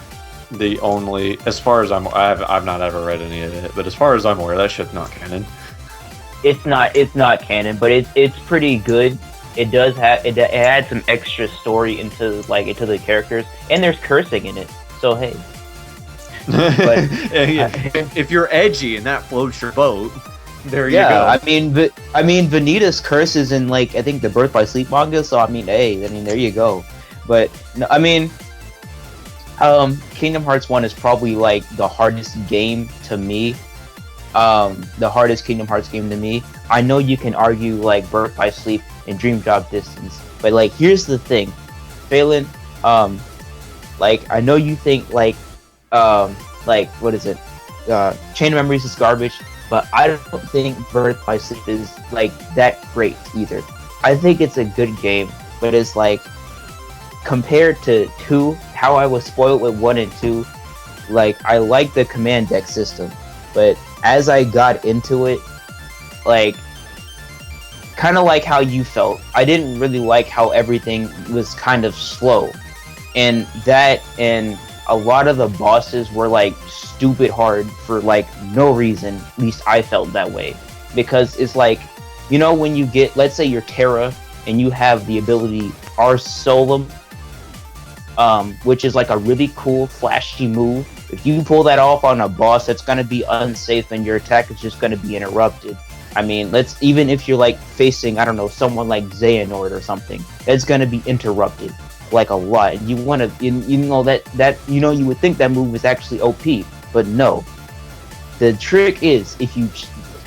the only, as far as I've not ever read any of it, but as far as I'm aware, that shit's not canon. It's not canon, but it's pretty good. It does have it adds some extra story into the characters, and there's cursing in it. So hey. But if you're edgy and that floats your boat, there you go. I mean, Vanitas curses in I think the Birth by Sleep manga. So there you go. But no, I mean, Kingdom Hearts 1 is probably the hardest game to me. The hardest Kingdom Hearts game to me. I know you can argue Birth by Sleep and Dream Drop Distance, but here's the thing, Phelan. I know you think what is it? Chain of Memories is garbage, but I don't think Birth by Sleep is that great either. I think it's a good game, but it's compared to 2, how I was spoiled with 1 and 2, I like the command deck system, but as I got into it, kind of like how you felt, I didn't really like how everything was kind of slow, and a lot of the bosses were stupid hard for no reason. At least I felt that way, because it's when you get, let's say you're Terra and you have the ability Arsolum, which is a really cool flashy move. If you pull that off on a boss, it's gonna be unsafe and your attack is just gonna be interrupted. I mean, even if you're facing, I don't know, someone like Xehanort or something, it's gonna be interrupted a lot. And you wanna, you would think that move is actually OP, but no. The trick is, if you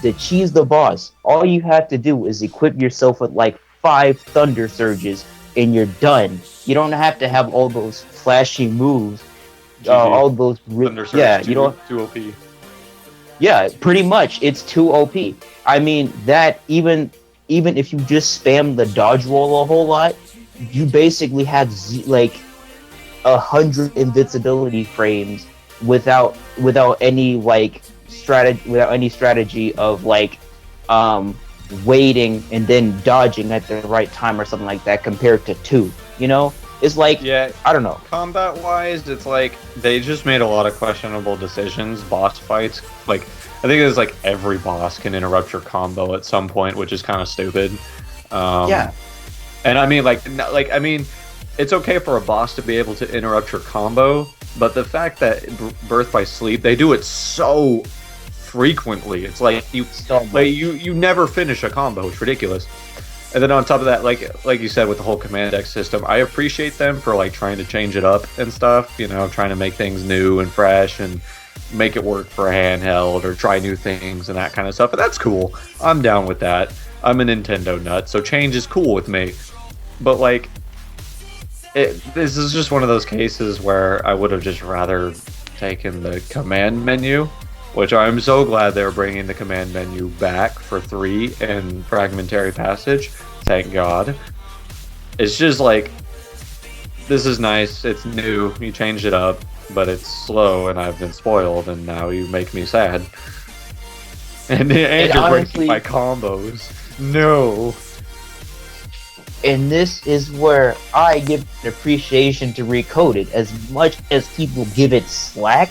to cheese the boss, all you have to do is equip yourself with 5 Thunder Surges and you're done. You don't have to have all those flashy moves. All those Thunder Surge, you don't. Too OP. Yeah, pretty much, it's too OP. I mean, that even if you just spam the dodge roll a whole lot, you basically have 100 invincibility frames without any strategy of waiting and then dodging at the right time or something like that, compared to 2. It's I don't know. Combat wise, it's they just made a lot of questionable decisions. Boss fights, I think it's every boss can interrupt your combo at some point, which is kind of stupid. Yeah. And I mean, I mean, it's okay for a boss to be able to interrupt your combo, but the fact that Birth by Sleep, they do it so frequently. It's you never finish a combo. It's ridiculous. And then on top of that, like you said, with the whole command deck system, I appreciate them for trying to change it up and stuff. Trying to make things new and fresh and make it work for a handheld or try new things and that kind of stuff. And that's cool. I'm down with that. I'm a Nintendo nut, so change is cool with me. But like, this is just one of those cases where I would have just rather taken the command menu, which I'm so glad they're bringing the command menu back for 3 and Fragmentary Passage. Thank God. It's just like, this is nice, it's new, you changed it up, but it's slow and I've been spoiled and now you make me sad. And you're honestly breaking my combos. No. And this is where I give an appreciation to Recoded. As much as people give it slack,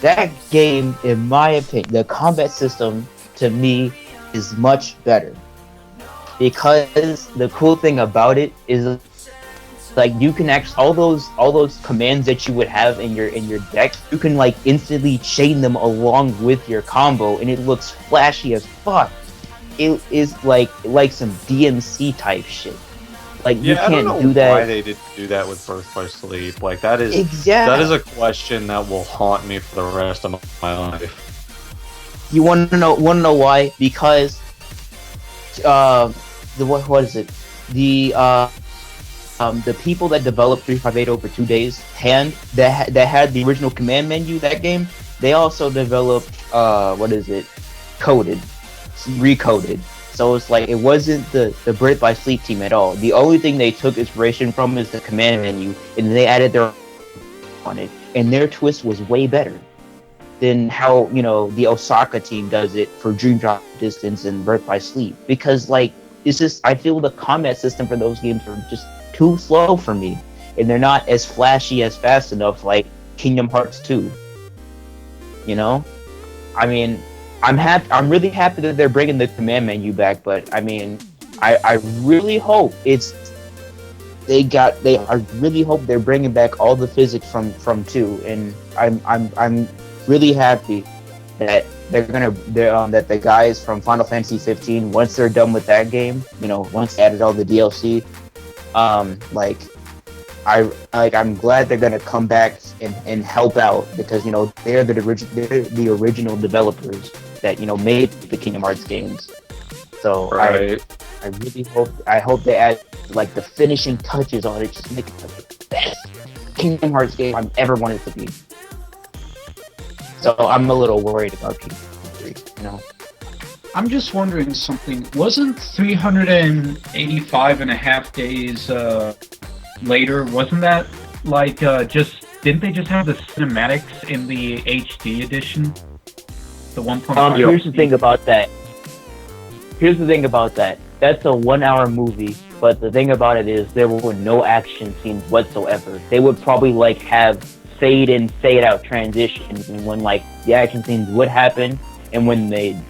that game, in my opinion, the combat system, to me, is much better. Because the cool thing about it is, like, you can actually all those commands that you would have in your deck, you can like instantly chain them along with your combo, and it looks flashy as fuck. It is like some DMC type shit. Like, you can't I don't know do that. Why they didn't do that with Birth by Sleep? Like, that is a question that will haunt me for the rest of my life. You want to know why? Because what is it? The people that developed 358 over 2 days, that had the original command menu, that game, they also developed Recoded. So it's like, it wasn't the Birth by Sleep team at all. The only thing they took inspiration from is the command menu, and they added their on it, and their twist was way better than how, the Osaka team does it for Dream Drop Distance and Birth by Sleep. Because like, it's just, I feel the combat system for those games are just too slow for me, and they're not as flashy as fast enough like Kingdom Hearts 2. I mean, I'm really happy that they're bringing the command menu back, but I mean, I really hope I really hope they're bringing back all the physics from 2, and I'm really happy that that the guys from Final Fantasy 15, once they're done with that game, once they added all the DLC, I'm glad they're gonna come back and help out, because they're the original developers that made the Kingdom Hearts games. So right. I really hope they add like the finishing touches on it, just make it the best Kingdom Hearts game I've ever wanted to be. So I'm a little worried about Kingdom Hearts 3. I'm just wondering something. Wasn't 385 and a half days later, wasn't that like didn't they just have the cinematics in the HD edition? The 1.5. Here's the thing about that. That's a 1 hour movie, but the thing about it is there were no action scenes whatsoever. They would probably like have fade in, fade out transitions, and when like the action scenes would happen, and then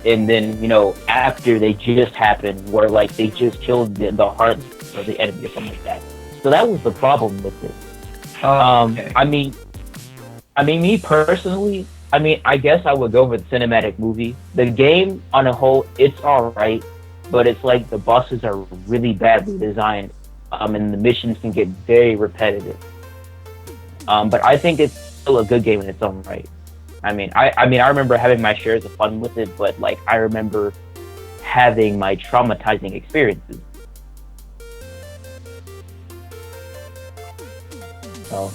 after they just happened, where like they just killed the hearts of the enemy or something like that. So that was the problem with it. Okay. I mean, me personally, I guess I would go for the cinematic movie. The game on a whole, it's alright, but it's like the bosses are really badly designed, and the missions can get very repetitive. But I think it's still a good game in its own right. I remember having my shares of fun with it, but like I remember having my traumatizing experiences. So,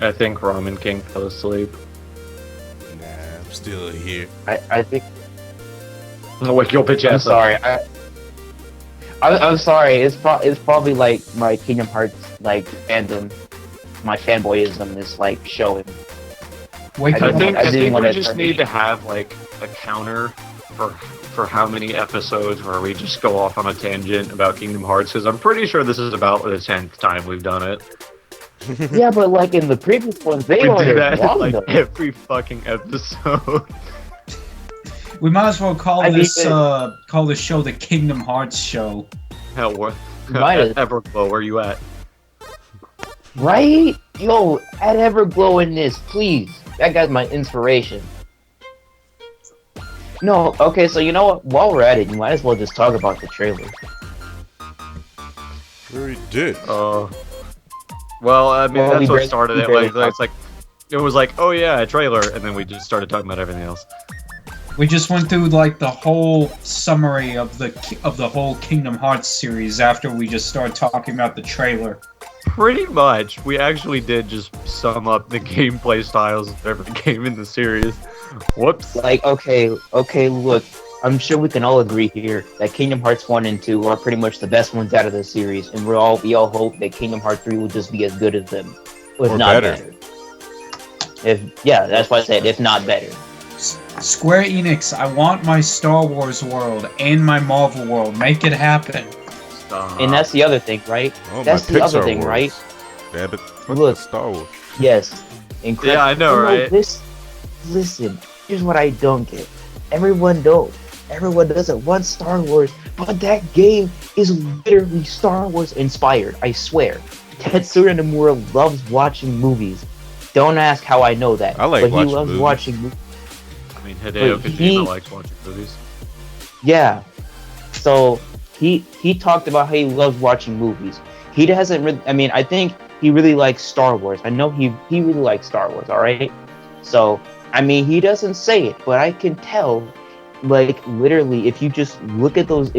I think Ramen King fell asleep. Nah, I'm still here. I think... Oh, wake your bitch ass. I'm sorry. It's probably like my Kingdom Hearts like fandom, my fanboyism is like showing. I think we just need to have like a counter for how many episodes where we just go off on a tangent about Kingdom Hearts, because I'm pretty sure this is about the 10th time we've done it. Yeah, but like in the previous ones, they do that like every fucking episode. We might as well call this show the Kingdom Hearts Show. Hell, what? Everglow, where you at? Right? Yo, add Everglow in this, please. That guy's my inspiration. No, okay, so you know what? While we're at it, you might as well just talk about the trailer. We already did. Well, I mean, that's what started it. Like, it's like, it was like, oh yeah, a trailer, and then we just started talking about everything else. We just went through like the whole summary of the whole Kingdom Hearts series after we just started talking about the trailer. Pretty much, we actually did just sum up the gameplay styles of every game in the series. Whoops. Like, okay, look, I'm sure we can all agree here that Kingdom Hearts 1 and 2 are pretty much the best ones out of the series, and we all hope that Kingdom Hearts 3 will just be as good as them, if Or not better. That's why I said if not better. Square Enix, I want my Star Wars world and my Marvel world. Make it happen. Stop. And that's the other thing, right? Oh, That's my the other Pixar thing, Wars. right? Yeah, but fuck Look. the Star Wars. Yes. Incredible. Yeah, I know, right? Listen, here's what I don't get. Everyone doesn't want Star Wars, but that game is literally Star Wars inspired, I swear. Tetsuya Nomura loves watching movies. Don't ask how I know that. I like but he watching loves movies. watching movies. I mean, Hideo But Kojima likes watching movies. Yeah. So he talked about how he loves watching movies. He doesn't really, I mean, I think he really likes Star Wars. I know he really likes Star Wars, alright? So, I mean, he doesn't say it, but I can tell, like, literally, if you look at those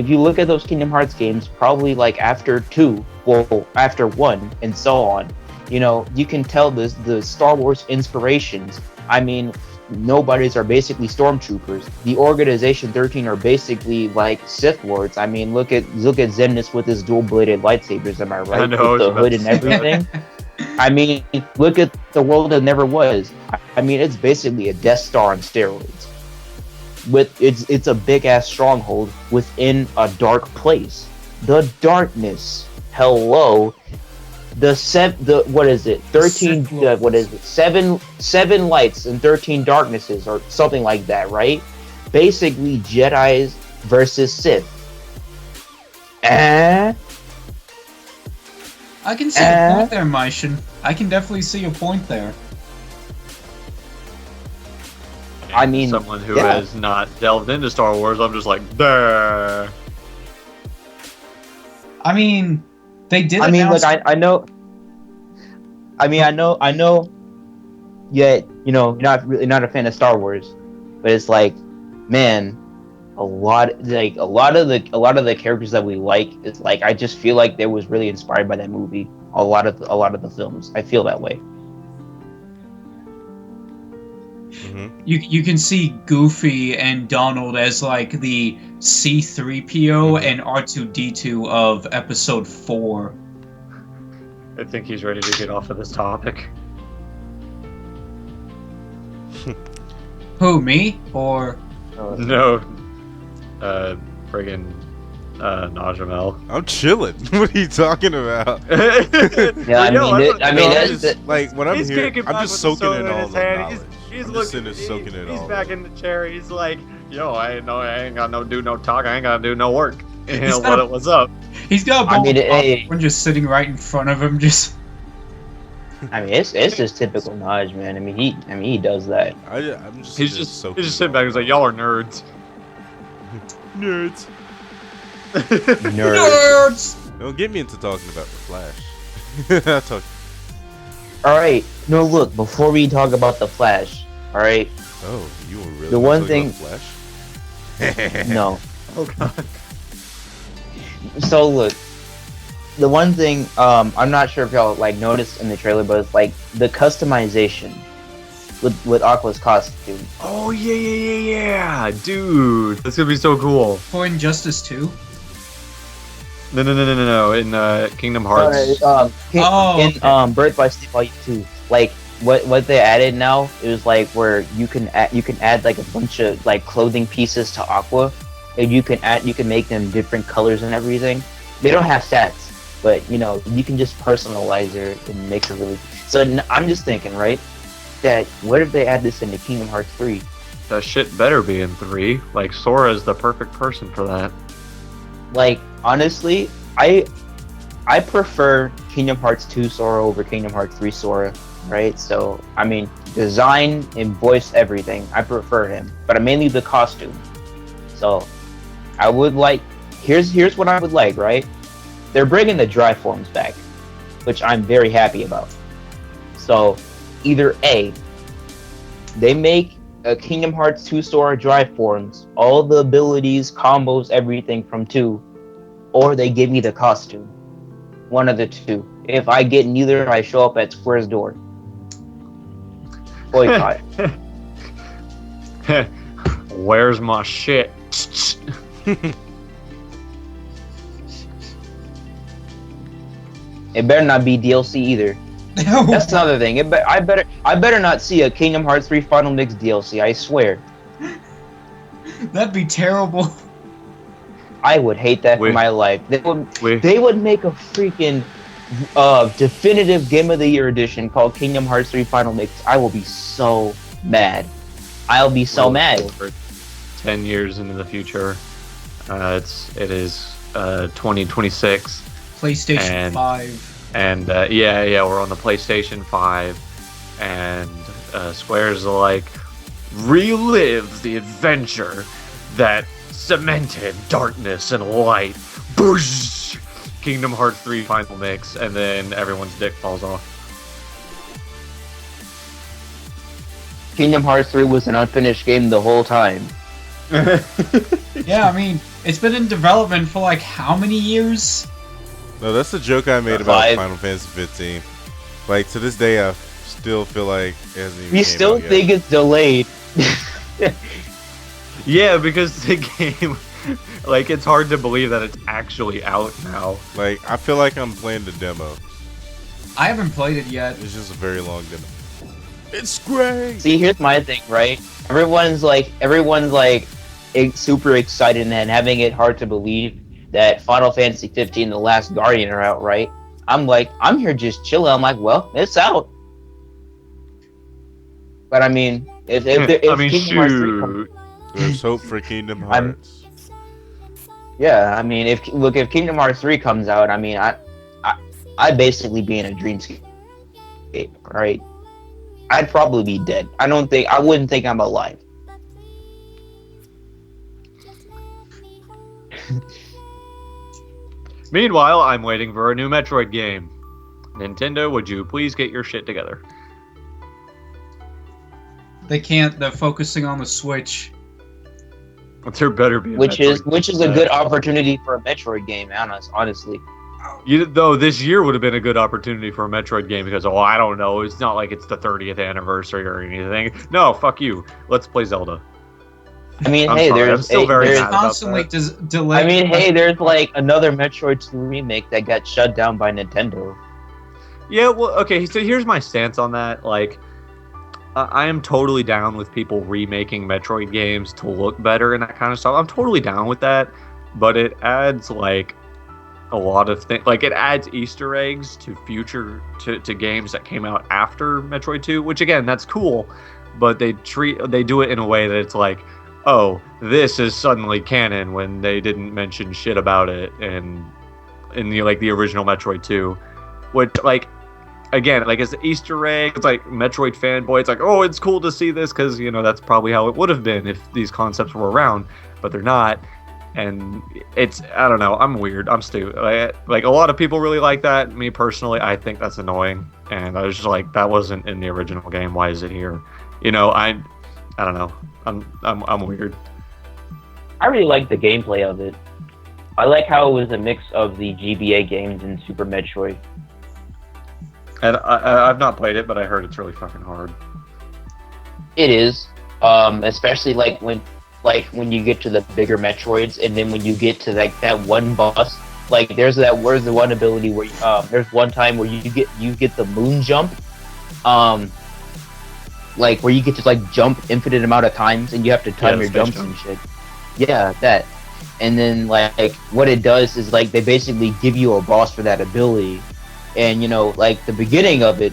Kingdom Hearts games, probably like after 2, well, after 1, and so on, you know, you can tell the Star Wars inspirations. I mean, nobodies are basically stormtroopers. The Organization 13 are basically like Sith Lords. I mean, look at Xemnas with his dual-bladed lightsabers, am I right? I know, with the I was hood about and to say that. everything. I mean, look at the world that never was. I mean, it's basically a Death Star on steroids. It's a big-ass stronghold within a dark place. The darkness. Hello. What is it? 13. What is it? Seven lights and 13 darknesses, or something like that, right? Basically, Jedi's versus Sith. I can see a point there, Maishin. I can definitely see a point there. I mean, someone who yeah. has not delved into Star Wars, I'm just like, duh. I mean, they did. I mean, announce... look, I know. I mean, I know. Yet, you know, you're not a fan of Star Wars, but it's like, man, a lot of the characters that we like is like, I just feel like they was really inspired by that movie. A lot of the films, I feel that way. Mm-hmm. You can see Goofy and Donald as like the C-3PO and R2-D2 of Episode 4. I think he's ready to get off of this topic. Who, me? Or... No. Friggin' Najamel. I'm chilling. What are you talking about? Yeah, I mean, that's like when I'm he's here, kicking I'm back just with the soaking in soda all his the hand. knowledge. He's I'm looking, just sitting there soaking it all. He's back in the chair. He's like, yo, I ain't got no do no talk. I ain't got to do no work. You know what's up? He's got a bowl of hey. popcorn just sitting right in front of him, just... I mean, it's just typical knowledge, man. I mean, he does that. He's just soaking sitting back. He's like, y'all are nerds. nerds. Nerds. Don't get me into talking about the Flash. All right. No, look. Before we talk about the Flash, all right. Oh, you were really The one talking thing- about the Flash? No. Oh god. So look, the one thing I'm not sure if y'all like noticed in the trailer, but it's like the customization with Aqua's costume. Oh yeah, dude, that's gonna be so cool. For Injustice 2? No. In Kingdom Hearts. In Birth by Sleep Volume 2, like what they added now is like where you can add like a bunch of like clothing pieces to Aqua, and you can make them different colors and everything. They don't have stats, but you know you can just personalize her and make her really. So I'm just thinking, right, that what if they add this into Kingdom Hearts 3? That shit better be in 3. Like Sora is the perfect person for that. Like honestly, I prefer Kingdom Hearts 2 Sora over Kingdom Hearts 3 Sora, right? So I mean, design and voice everything, I prefer him, but mainly the costume. So I would like. Here's what I would like, right? They're bringing the dry forms back, which I'm very happy about. So either A, They make a Kingdom Hearts 2 store drive forms, all the abilities, combos, everything from 2, or they give me the costume. One of the two. If I get neither, I show up at Square's door. Boycott. Where's my shit? It better not be DLC either. That's another thing. I better not see a Kingdom Hearts 3 Final Mix DLC. I swear. That'd be terrible. I would hate that for my life. They would make a freaking definitive Game of the Year edition called Kingdom Hearts 3 Final Mix. I will be so mad. I'll be so mad. 10 years into the future. It is 2026. PlayStation 5. And we're on the PlayStation 5, and Square's like, relive the adventure that cemented darkness and light. Boosh! Kingdom Hearts 3 Final Mix, and then everyone's dick falls off. Kingdom Hearts 3 was an unfinished game the whole time. Yeah, I mean, it's been in development for like how many years? No, that's the joke I made about Final Fantasy 15. Like, to this day, I still feel like it hasn't even You still think it's delayed. Yeah, because the game, like, it's hard to believe that it's actually out now. Like, I feel like I'm playing the demo. I haven't played it yet. It's just a very long demo. It's great! See, here's my thing, right? Everyone's super excited and having it hard to believe that Final Fantasy 15 The Last Guardian are out, right? I'm like, I'm here just chilling. I'm like, well, it's out. But I mean, if Kingdom Hearts 3 comes, there's hope for Kingdom Hearts. Yeah, I mean, if Kingdom Hearts 3 comes out, I mean, I'd basically be in a dreamscape, right? I'd probably be dead. I wouldn't think I'm alive. Meanwhile, I'm waiting for a new Metroid game. Nintendo, would you please get your shit together? They can't. They're focusing on the Switch. There better be. Which is a good opportunity for a Metroid game, honestly. Though this year would have been a good opportunity for a Metroid game because, I don't know, it's not like it's the 30th anniversary or anything. No, fuck you. Let's play Zelda. I mean, there's constantly delay. I mean, there's like another Metroid 2 remake that got shut down by Nintendo. Yeah, well, okay, so here's my stance on that. Like, I am totally down with people remaking Metroid games to look better and that kind of stuff. I'm totally down with that, but it adds, like, a lot of things. Like, it adds Easter eggs to to games that came out after Metroid 2, which, again, that's cool, but they do it in a way that it's like, oh, this is suddenly canon when they didn't mention shit about it in the original Metroid 2. Which, like, again, like, as an Easter egg, it's like Metroid fanboy, it's like, oh, it's cool to see this because, that's probably how it would have been if these concepts were around, but they're not. And it's, I don't know, I'm weird, I'm stupid. Like, a lot of people really like that. Me personally, I think that's annoying. And I was just like, that wasn't in the original game. Why is it here? I don't know. I'm weird. I really like the gameplay of it. I like how it was a mix of the GBA games and Super Metroid. And I've not played it, but I heard it's really fucking hard. It is, especially when you get to the bigger Metroids, and then when you get to that one boss. Like, there's the one ability where there's one time where you get the moon jump, like where you get to jump infinite amount of times and you have to time your jumps and shit. Yeah, that. And then what it does is they basically give you a boss for that ability, and the beginning of it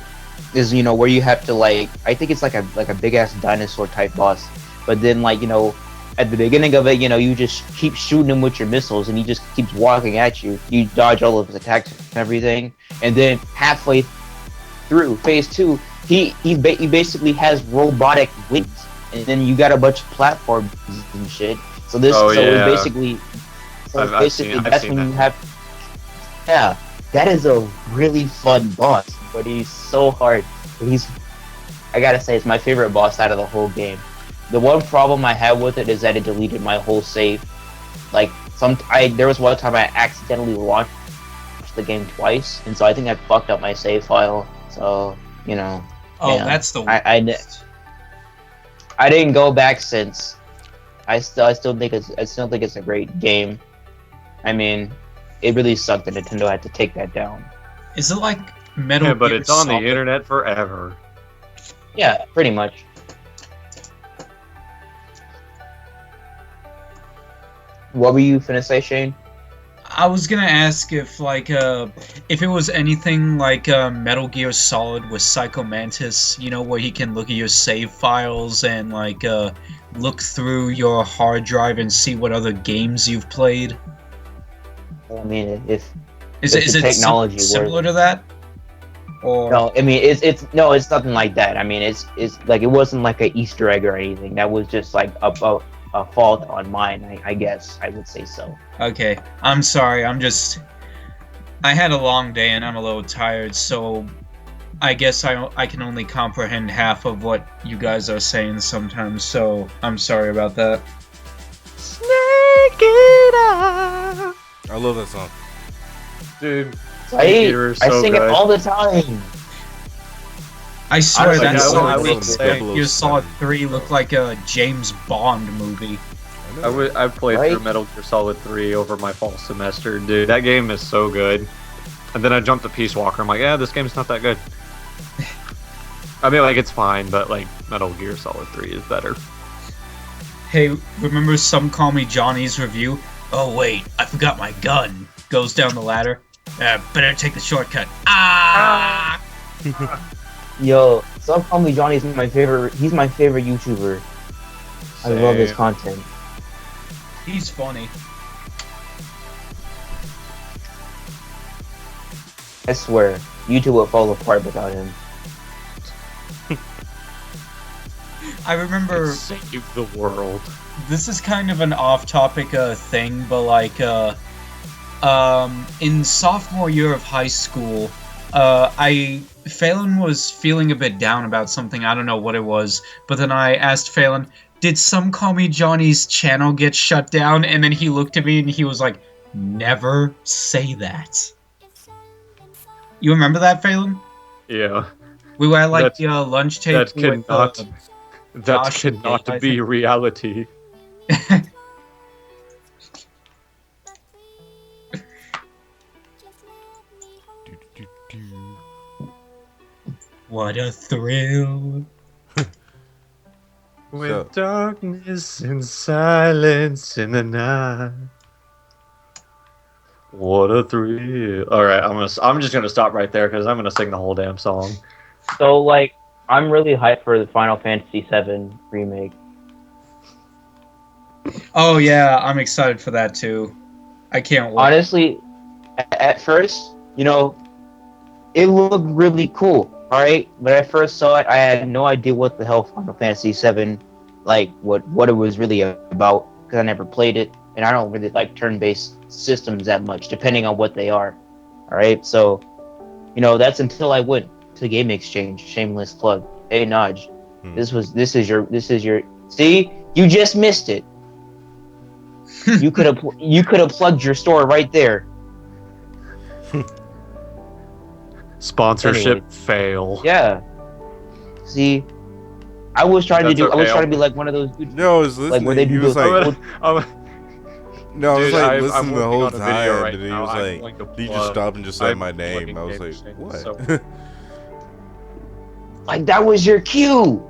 is where you have to I think it's like a big ass dinosaur type boss, but then at the beginning of it, you just keep shooting him with your missiles, and he just keeps walking at you. You dodge all of his attacks and everything, and then halfway through phase 2, he basically has robotic wings, and then you got a bunch of platforms and shit. So basically that's when you have. Yeah, that is a really fun boss, but he's so hard. But I gotta say, it's my favorite boss out of the whole game. The one problem I had with it is that it deleted my whole save. Like, there was one time I accidentally launched the game twice, and so I think I fucked up my save file. So, you know. Oh, yeah. that's the worst. I didn't go back since. I still think it's a great game. I mean, it really sucked that Nintendo had to take that down. Is it like Metal Yeah, but Gear it's on the Solid? internet forever. Yeah, pretty much. What were you finna say, Shane? I was gonna ask if if it was anything like Metal Gear Solid with Psycho Mantis, you know, where he can look at your save files and look through your hard drive and see what other games you've played. I mean, if Is it technology similar to that? Or no, I mean it's nothing like that. I mean it's like it wasn't like an Easter egg or anything. That was just like a fault on mine, I guess I would say so. okay, I'm sorry. I had a long day and I'm a little tired, so I guess I can only comprehend half of what you guys are saying sometimes. So I'm sorry about that. Snake it up. I love that song. Dude, I sing good. it all the time. I swear Honestly, that I song would makes say- Gear Solid 3 look like a James Bond movie. I played Right? through Metal Gear Solid 3 over my fall semester, dude. That game is so good. And then I jumped to Peace Walker. I'm like, yeah, this game's not that good. I mean, like, it's fine, but like Metal Gear Solid 3 is better. Hey, remember Some Call Me Johnny's review? Oh wait, I forgot my gun. Goes down the ladder. Better take the shortcut. Ah! Yo, Some Call Me Johnny's my favorite. He's my favorite YouTuber. I love his content. He's funny. I swear, YouTube would fall apart without him. I remember Save the world. this is kind of an off-topic thing, but like in sophomore year of high school, Phelan was feeling a bit down about something. I don't know what it was, but then I asked Phelan, "Did Some Call Me Johnny's channel get shut down?" And then he looked at me and he was like, "Never say that." You remember that, Phelan? Yeah. We were at like the lunch table. That cannot. With, That Josh and cannot Dave, I be think. reality. What a thrill. With darkness and silence in the night. What a thrill! All right, I'm just gonna stop right there because I'm gonna sing the whole damn song. So like, I'm really hyped for the Final Fantasy VII remake. Oh yeah, I'm excited for that too. I can't wait. Honestly, at first, you know, it looked really cool. All right, when I first saw it, I had no idea what the hell Final Fantasy VII, like what it was really about, because I never played it, and I don't really like turn-based systems that much, depending on what they are. All right, so, you know, that's until I went to Game Exchange. Shameless plug. Hey Naj, this is your. See, you just missed it. you could have plugged your store right there. Sponsorship Anyway. fail. Yeah. See, I was trying That's to do. I was okay, trying to be like one of those dudes. No, I was listening. Like where they he do was those. like, I'm- no, I was Dude, like I'm listening the working whole on a video time, right and he now. was I'm like, going to he just plug- stopped and just said I'm my name. plugging I was Game like, Exchange, what? so- Like that was your cue.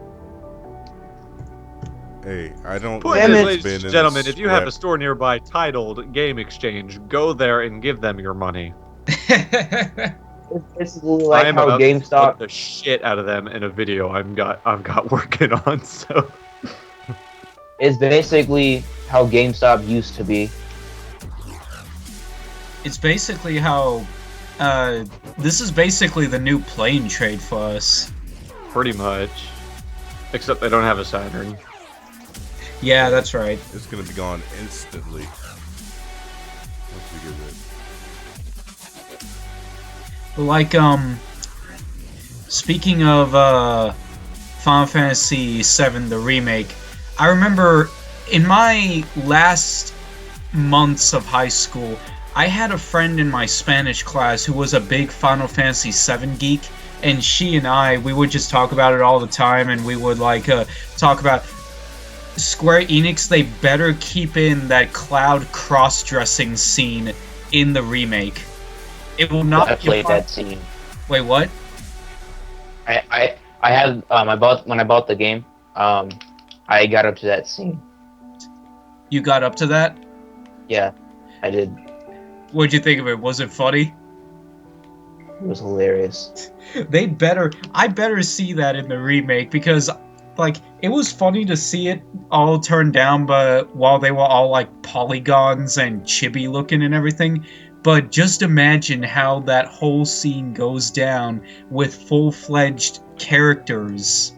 Hey, I don't. Point Damn is, it. ladies been and in gentlemen, this if you have a rep- store nearby titled Game Exchange, go there and give them your money. It's basically I like am how about to GameStop. put the shit out of them in a video I've got working on. So It's basically how GameStop used to be. It's basically how this is basically the new plane trade for us. pretty much, except they don't have a Saturn. Yeah, that's right. It's gonna be gone instantly. Once we get rid. Like speaking of Final Fantasy VII, the remake, I remember in my last months of high school, I had a friend in my Spanish class who was a big Final Fantasy VII geek, and she and we would just talk about it all the time, and we would like talk about Square Enix. They better keep in that Cloud cross-dressing scene in the remake. It will not. I played that scene. Wait, what? I had when I bought the game, I got up to that scene. You got up to that? Yeah, I did. What'd you think of it? Was it funny? It was hilarious. I better see that in the remake, because like it was funny to see it all turned down, but while they were all like polygons and chibi looking and everything. But just imagine how that whole scene goes down with full-fledged characters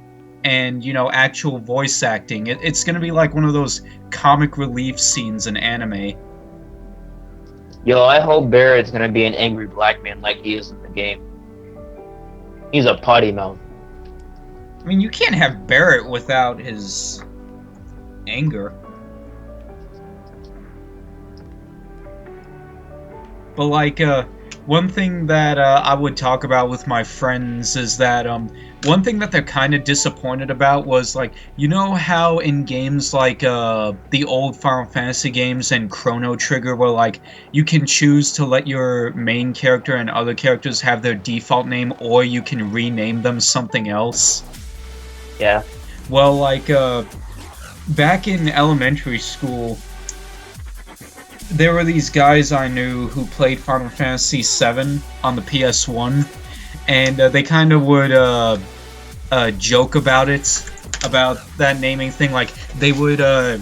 and, you know, actual voice acting. It's gonna be like one of those comic relief scenes in anime. Yo, I hope Barrett's gonna be an angry black man like he is in the game. He's a potty mouth. I mean, you can't have Barrett without his anger. But like, one thing that I would talk about with my friends is that one thing that they're kind of disappointed about was, like, you know how in games like the old Final Fantasy games and Chrono Trigger, where like you can choose to let your main character and other characters have their default name, or you can rename them something else? Yeah. Well, like, back in elementary school, there were these guys I knew who played Final Fantasy VII on the PS1, and they kind of would joke about it, about that naming thing. Like, they would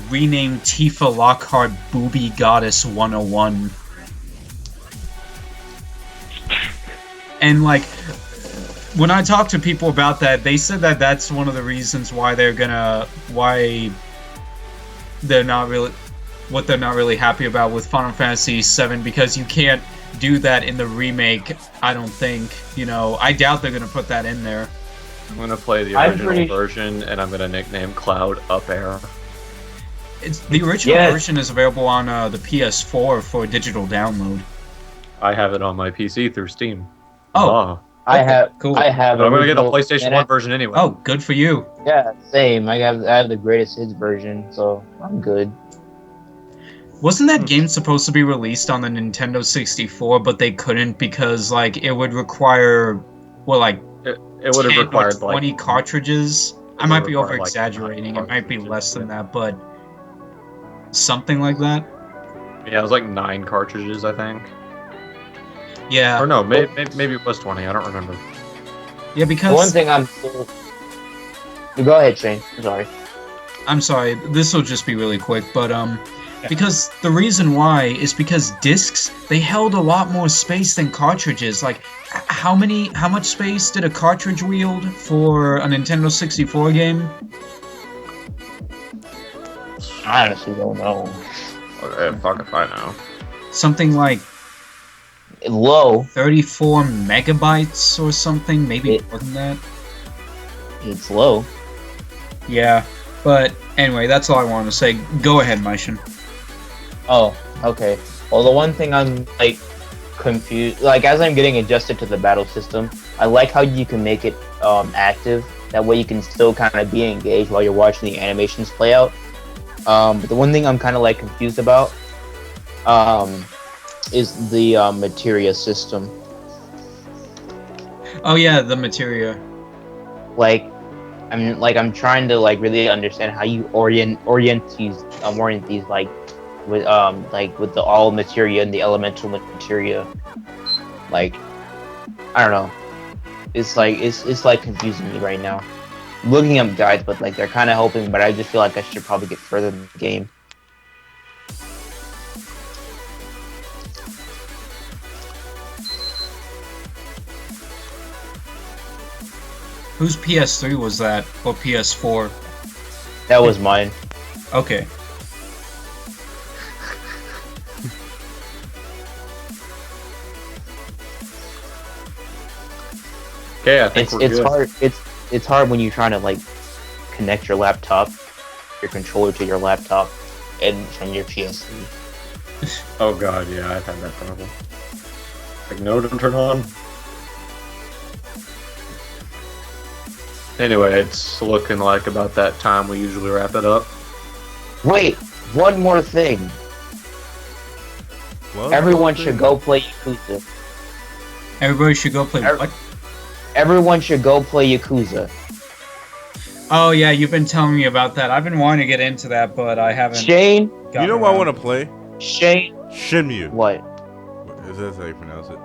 rename Tifa Lockhart Booby Goddess 101. And, like, when I talked to people about that, they said that that's one of the reasons why they're not really happy about with Final Fantasy VII, because you can't do that in the remake, I don't think. You know, I doubt they're going to put that in there. I'm going to play the original version, and I'm going to nickname Cloud Up Air. The original version is available on the PS4 for digital download. I have it on my PC through Steam. Oh. Cool. I have. But I'm going to get the PlayStation 1 version anyway. Oh, good for you. Yeah, same. I have the greatest hits version, so I'm good. Wasn't that game supposed to be released on the Nintendo 64, but they couldn't because, like, it would require, well, like, it would have required 20 like cartridges? I might be require, over-exaggerating. like, it might be less than that, but something like that? Yeah, it was like 9 cartridges, I think. Yeah. Or no, maybe it was 20. I don't remember. Yeah, because... The one thing Go ahead, Shane. I'm sorry. This will just be really quick, but, because the reason why is because discs, they held a lot more space than cartridges. Like, how much space did a cartridge wield for a Nintendo 64 game? I honestly don't know. Okay, fuck if I know. Something like low 34 megabytes or something, maybe more than that. It's low. Yeah, but anyway, that's all I wanted to say. Go ahead, Maishin. Oh, okay. Well, the one thing I'm, like, confused... Like, as I'm getting adjusted to the battle system, I like how you can make it active. That way you can still kind of be engaged while you're watching the animations play out. But the one thing I'm kind of, like, confused about is the materia system. Oh, yeah, the materia. I'm trying to, like, really understand how you orient these, like, with the all materia and the elemental materia. Like, I don't know. It's like confusing me right now. I'm looking up guides, but like they're kind of helping, but I just feel like I should probably get further in the game. Whose PS3 was that, or PS4? That was mine. Okay. Okay, I think we're It's good. hard. it's hard when you're trying to like connect your controller to your laptop, and from your PS3. Oh god, yeah, I've had that problem. Like, no, don't turn on. Anyway, it's looking like about that time we usually wrap it up. Wait, one more thing. Everyone should go play Yakuza. Everybody should go play what? Everyone should go play Yakuza. Oh yeah, you've been telling me about that. I've been wanting to get into that, but I haven't. Shane? You know what I want to play? Shane? Shenmue. What? Is that how you pronounce it?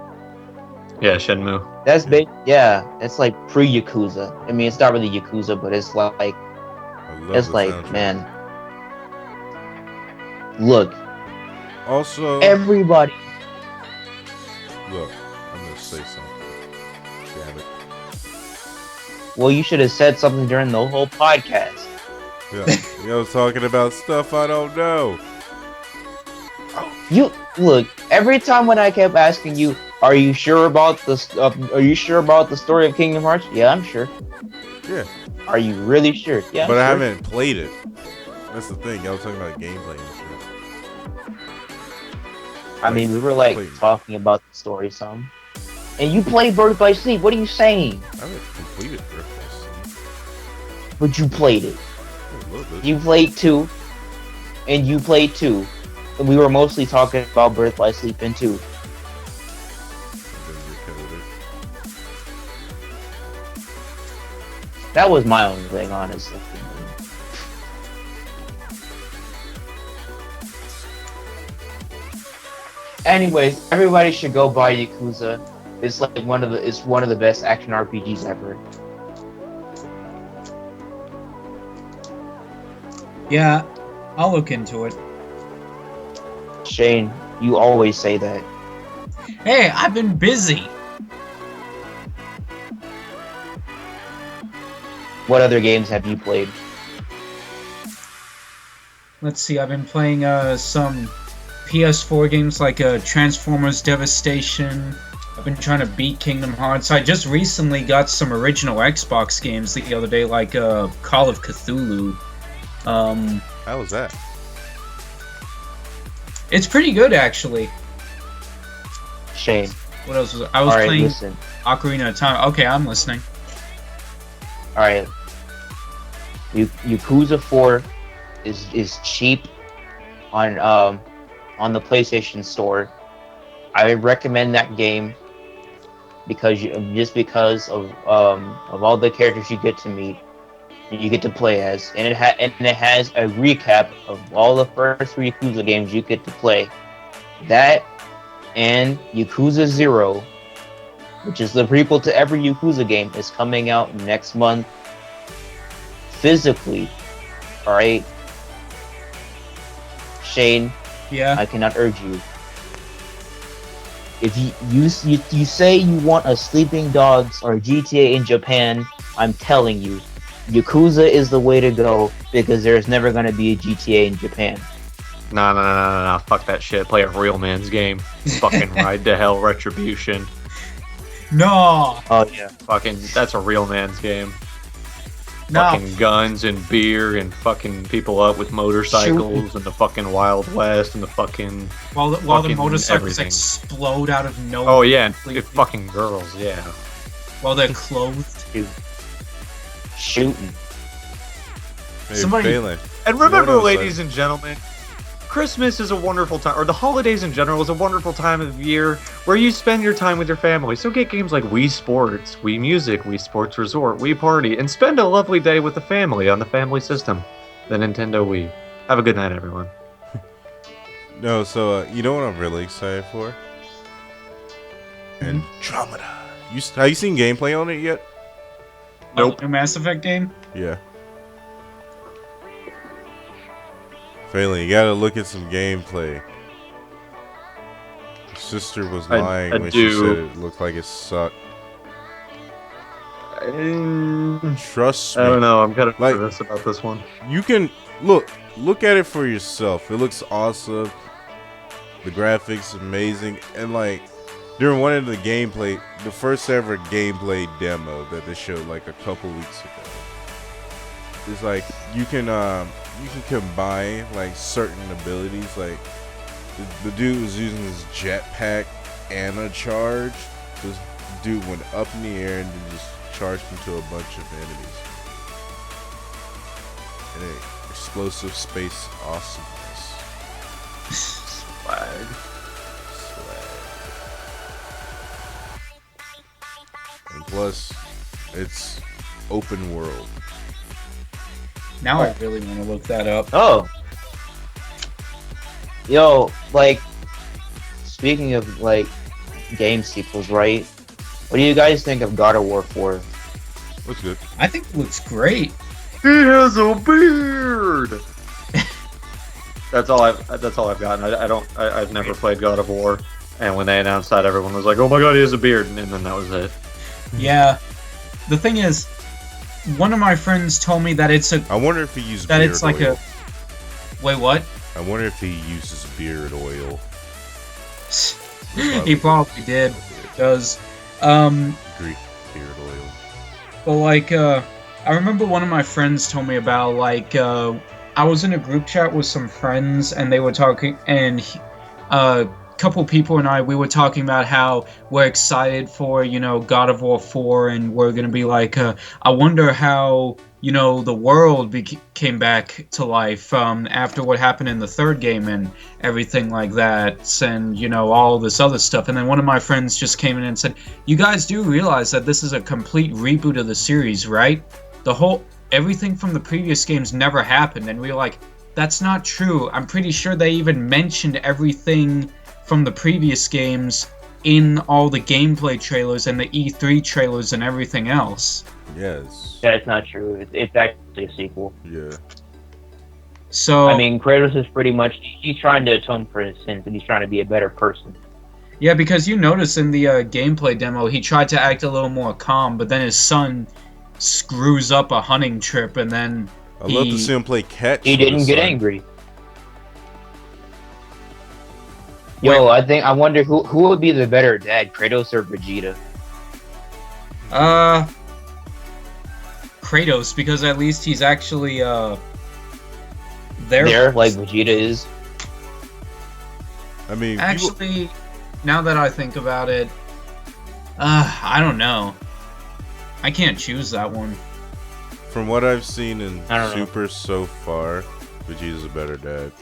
Yeah, Shenmue. That's big. Yeah, it's like pre-Yakuza. I mean, it's not really Yakuza, but it's like, soundtrack. man. Look. Also, everybody. Look, I'm gonna say something. Damn it. Well, you should have said something during the whole podcast. Yeah, you know, talking about stuff I don't know. You look. Every time when I kept asking you, "Are you sure about the story of Kingdom Hearts?" Yeah, I'm sure. Yeah. Are you really sure? Yeah. But I sure. haven't played it. That's the thing. I was talking about gameplay and shit. I mean, we were like talking about the story some. And you played Birth by Sleep. What are you saying? I haven't completed Birth by Sleep. But you played it. A little bit. You played 2. And you played 2. And we were mostly talking about Birth by Sleep in 2. That was my only thing, honestly. Anyways, everybody should go buy Yakuza. It's like one of the best action RPGs ever. Yeah, I'll look into it. Shane, you always say that. Hey, I've been busy. What other games have you played? Let's see, I've been playing some PS4 games like Transformers Devastation. I've been trying to beat Kingdom Hearts. I just recently got some original Xbox games the other day, like Call of Cthulhu. How was that? It's pretty good, actually. Shane. What else was I was Alright, playing listen. Ocarina of Time. Okay, I'm listening. Alright. Yakuza 4 is cheap on the PlayStation Store. I recommend that game because because of all the characters you get to meet, you get to play as, and it has a recap of all the first 3 Yakuza games you get to play. That and Yakuza 0, which is the prequel to every Yakuza game, is coming out next month physically. Alright? Shane, Yeah. I cannot urge you. If you say you want a Sleeping Dogs or GTA in Japan, I'm telling you, Yakuza is the way to go because there's never gonna be a GTA in Japan. Nah, fuck that shit. Play a real man's game. Fucking Ride to Hell Retribution. No. Oh yeah. Fucking, that's a real man's game. No. Fucking guns and beer and fucking people up with motorcycles and the fucking Wild West and the fucking... While the fucking motorcycles everything. explode out of nowhere. Oh yeah, and fucking girls, yeah. While they're clothed. Shooting. Hey, Somebody- Phelan, And remember, You know what I was ladies and gentlemen, Christmas is a wonderful time, or the holidays in general is a wonderful time of year where you spend your time with your family. So get games like Wii Sports, Wii Music, Wii Sports Resort, Wii Party, and spend a lovely day with the family on the family system, the Nintendo Wii. Have a good night, everyone. No, so you know what I'm really excited for? Andromeda. Have you seen gameplay on it yet? Nope. A Mass Effect game? Yeah. Phelan, you gotta look at some gameplay. Your sister was lying I when do. she said it looked like it sucked. Trust me. I don't know, I'm kind of Like- nervous about this one. You can look at it for yourself. It looks awesome. The graphics amazing, and like during one of the gameplay, the first ever gameplay demo that they showed like a couple weeks ago. It's like you can combine like certain abilities. Like the dude was using his jetpack and a charge. This dude went up in the air and then just charged into a bunch of enemies. And explosive space awesomeness. Swag. And plus, it's open world. Now I really want to look that up. Oh. Yo, like, speaking of, like, game sequels, right? What do you guys think of God of War 4? Looks good. I think it looks great. He has a beard. That's all I've gotten. I've never played God of War, and when they announced that, everyone was like, "Oh my god, he has a beard," and then that was it. Yeah. The thing is, one of my friends told me that it's a I wonder if he uses that beard it's like oil. a wait, what? I wonder if he uses beard oil. He probably did. Does Greek beard oil. but like I remember one of my friends told me about like I was in a group chat with some friends and they were talking and a couple people and we were talking about how we're excited for, you know, God of War 4 and we're going to be like I wonder how, you know, the world came back to life after what happened in the third game and everything like that and, you know, all this other stuff. And then one of my friends just came in and said, you guys do realize that this is a complete reboot of the series, right? Everything from the previous games never happened. And we were like, that's not true. I'm pretty sure they even mentioned everything from the previous games in all the gameplay trailers and the E3 trailers and everything else. Yes. That's not true. It's actually a sequel. Yeah. So I mean, Kratos is pretty much, he's trying to atone for his sins and he's trying to be a better person. yeah, because you notice in the gameplay demo, he tried to act a little more calm, but then his son screws up a hunting trip, and then I'd love to see him play catch. He with didn't his get son. angry. Yo, I wonder who would be the better dad, Kratos or Vegeta? Kratos, because at least he's actually there like Vegeta is. I mean, actually, now that I think about it, I don't know. I can't choose that one. from what I've seen in I don't know. Super so far, Vegeta's a better dad.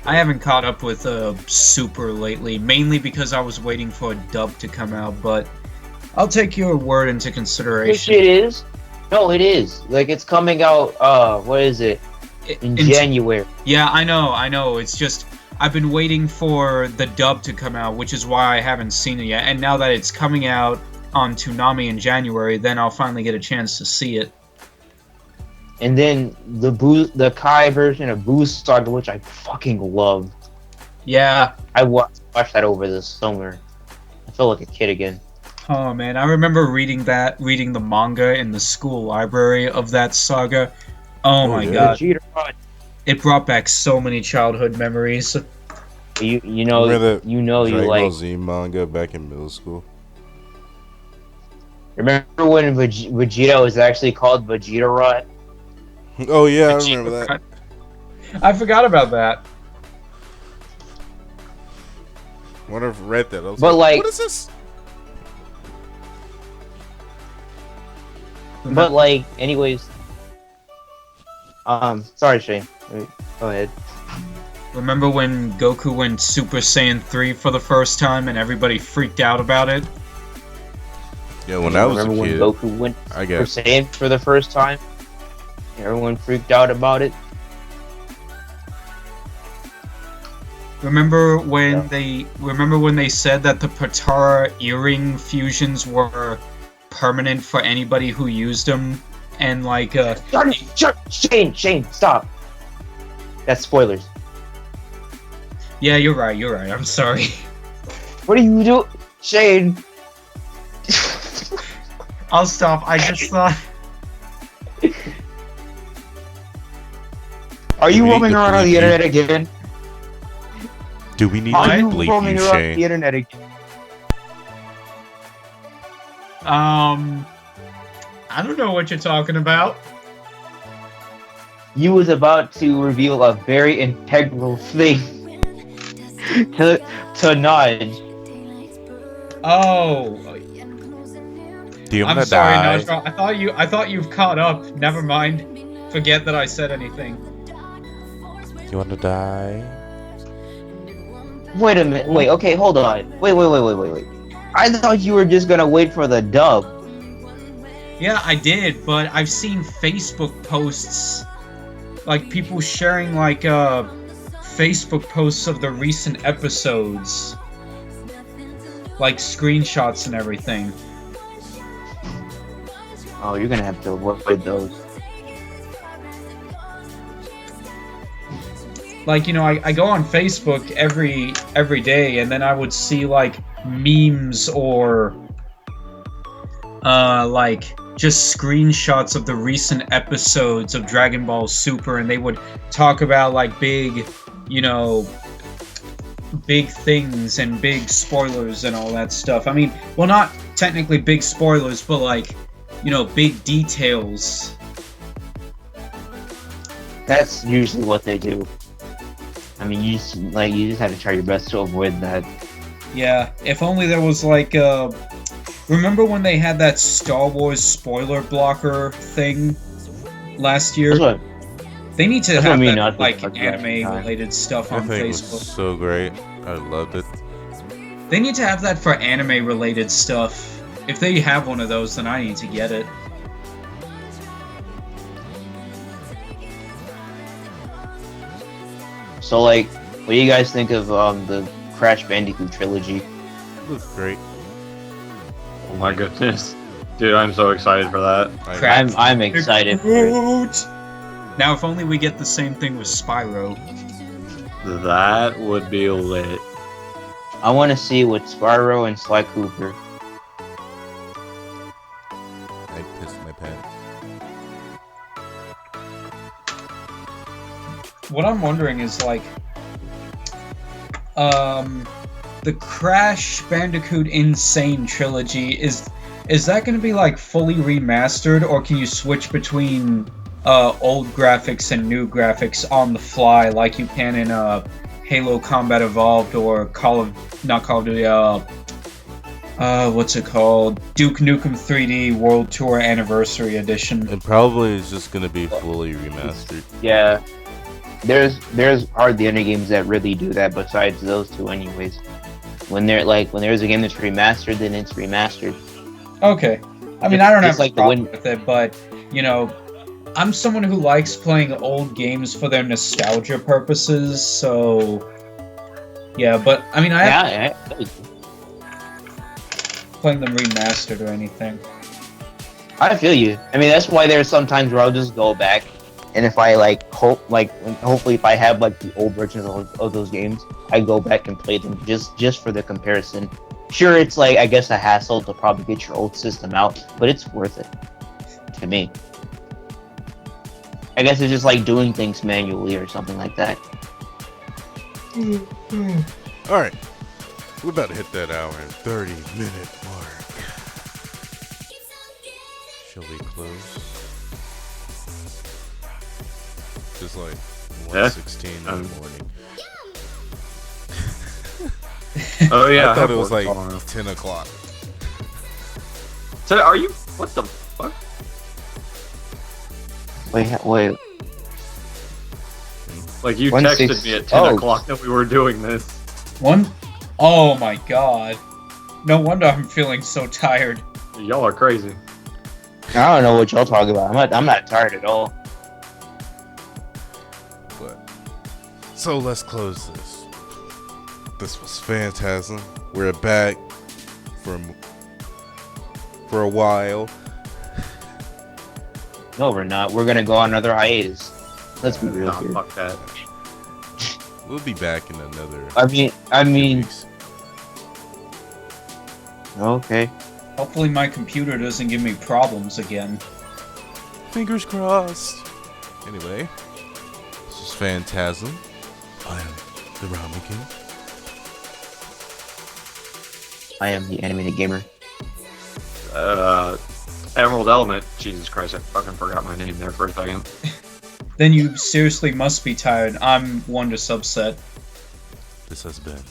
I haven't caught up with Super lately, mainly because I was waiting for a dub to come out, but I'll take your word into consideration. It is. No, it is. Like, it's coming out, what is it? In January. Yeah, I know. It's just, I've been waiting for the dub to come out, which is why I haven't seen it yet. And now that it's coming out on Toonami in January, then I'll finally get a chance to see it. And then the Kai version of Boo's Saga, which I fucking love. Yeah. I watched that over the summer. I feel like a kid again. Oh man, I remember reading the manga in the school library of that saga. Oh my god. Vegeta, It brought back so many childhood memories. you know Dragon you Ball like. Z manga back in middle school. Remember when Vegeta was actually called Vegeta Rot? Oh yeah, I remember that. I forgot about that. When I read that, I was But, like- what is this? But like, anyways. Sorry, Shane. Go ahead. Remember when Goku went Super Saiyan 3 for the first time and everybody freaked out about it? Yeah, when I was a Remember when kid, Goku went I Super guess. Saiyan for the first time? Everyone freaked out about it. Remember when they said that the Patara earring fusions were permanent for anybody who used them, and like Shane, stop. That's spoilers. yeah, you're right. I'm sorry. What are you doing, Shane? I'll stop. I just thought. Are you hate roaming the around on the preview. internet again? Do we need Are to you bleep roaming you, around Shane? the internet again? I don't know what you're talking about. You was about to reveal a very integral thing to Naj. Oh, Do you want I'm to sorry, die? Najra. I thought you've caught up. Never mind. Forget that I said anything. Do you want to die? Wait a minute. Wait. Okay. Hold on. Wait. I thought you were just gonna wait for the dub. Yeah, I did, but I've seen Facebook posts, like people sharing like Facebook posts of the recent episodes, like screenshots and everything. Oh, you're gonna have to avoid those. Like, you know, I go on Facebook every day, and then I would see like memes or like just screenshots of the recent episodes of Dragon Ball Super, and they would talk about like big, you know, big things and big spoilers and all that stuff. I mean, well, not technically big spoilers, but like, you know, big details. That's usually what they do. I mean, you just have to try your best to avoid that. Yeah, if only there was like remember when they had that Star Wars spoiler blocker thing last year? That's what, They need to that's have what I mean, that, not like like anime related stuff I on think it Facebook. was so great. I loved it. They need to have that for anime related stuff. If they have one of those, then I need to get it. So, like, what do you guys think of the Crash Bandicoot trilogy? It was great. Oh my goodness. Dude, I'm so excited for that. I'm excited for it. Bandicoot! Now, if only we get the same thing with Spyro. That would be lit. I want to see what Spyro and Sly Cooper. I pissed my pants. What I'm wondering is, like, the Crash Bandicoot Insane trilogy, is that going to be, like, fully remastered, or can you switch between old graphics and new graphics on the fly, like you can in Halo Combat Evolved or not Call of Duty, what's it called? Duke Nukem 3D World Tour Anniversary Edition. It probably is just gonna be fully remastered. Yeah. There's hardly any games that really do that besides those two anyways. When there's a game that's remastered, then it's remastered. Okay. I mean, I don't have Just like a the problem win- with it, but, you know, I'm someone who likes playing old games for their nostalgia purposes, so... Yeah, but, I mean, I haven't playing them remastered or anything. I feel you. I mean, that's why there's some times where I'll just go back, and if I hopefully if I have like the old versions of those games, I go back and play them just for the comparison. Sure, it's like, I guess, a hassle to probably get your old system out, but it's worth it to me. I guess it's just like doing things manually or something like that. Alright. We're about to hit that hour and 30-minute mark. Shall we close? Just like 1:16 in the morning. Oh yeah, I thought it have was work like tomorrow. 10 o'clock. So are you? What the fuck? Wait. Like you 1 texted 6 me at 10 oh. o'clock that we were doing this. Oh my god. No wonder I'm feeling so tired. Y'all are crazy. I don't know what y'all talking about. I'm not tired at all. But so let's close this. This was Fantasm. We're back for a while. No, we're not. We're gonna go on another hiatus. Let's be real Nah, here. fuck that. We'll be back in another I mean, weeks. okay. Hopefully my computer doesn't give me problems again. Fingers crossed. Anyway, this is Fantasm. I am the Ramen King. I am the animated gamer. Emerald Element. Jesus Christ, I fucking forgot my name there for a second. Then you seriously must be tired. I'm one to subset. This has been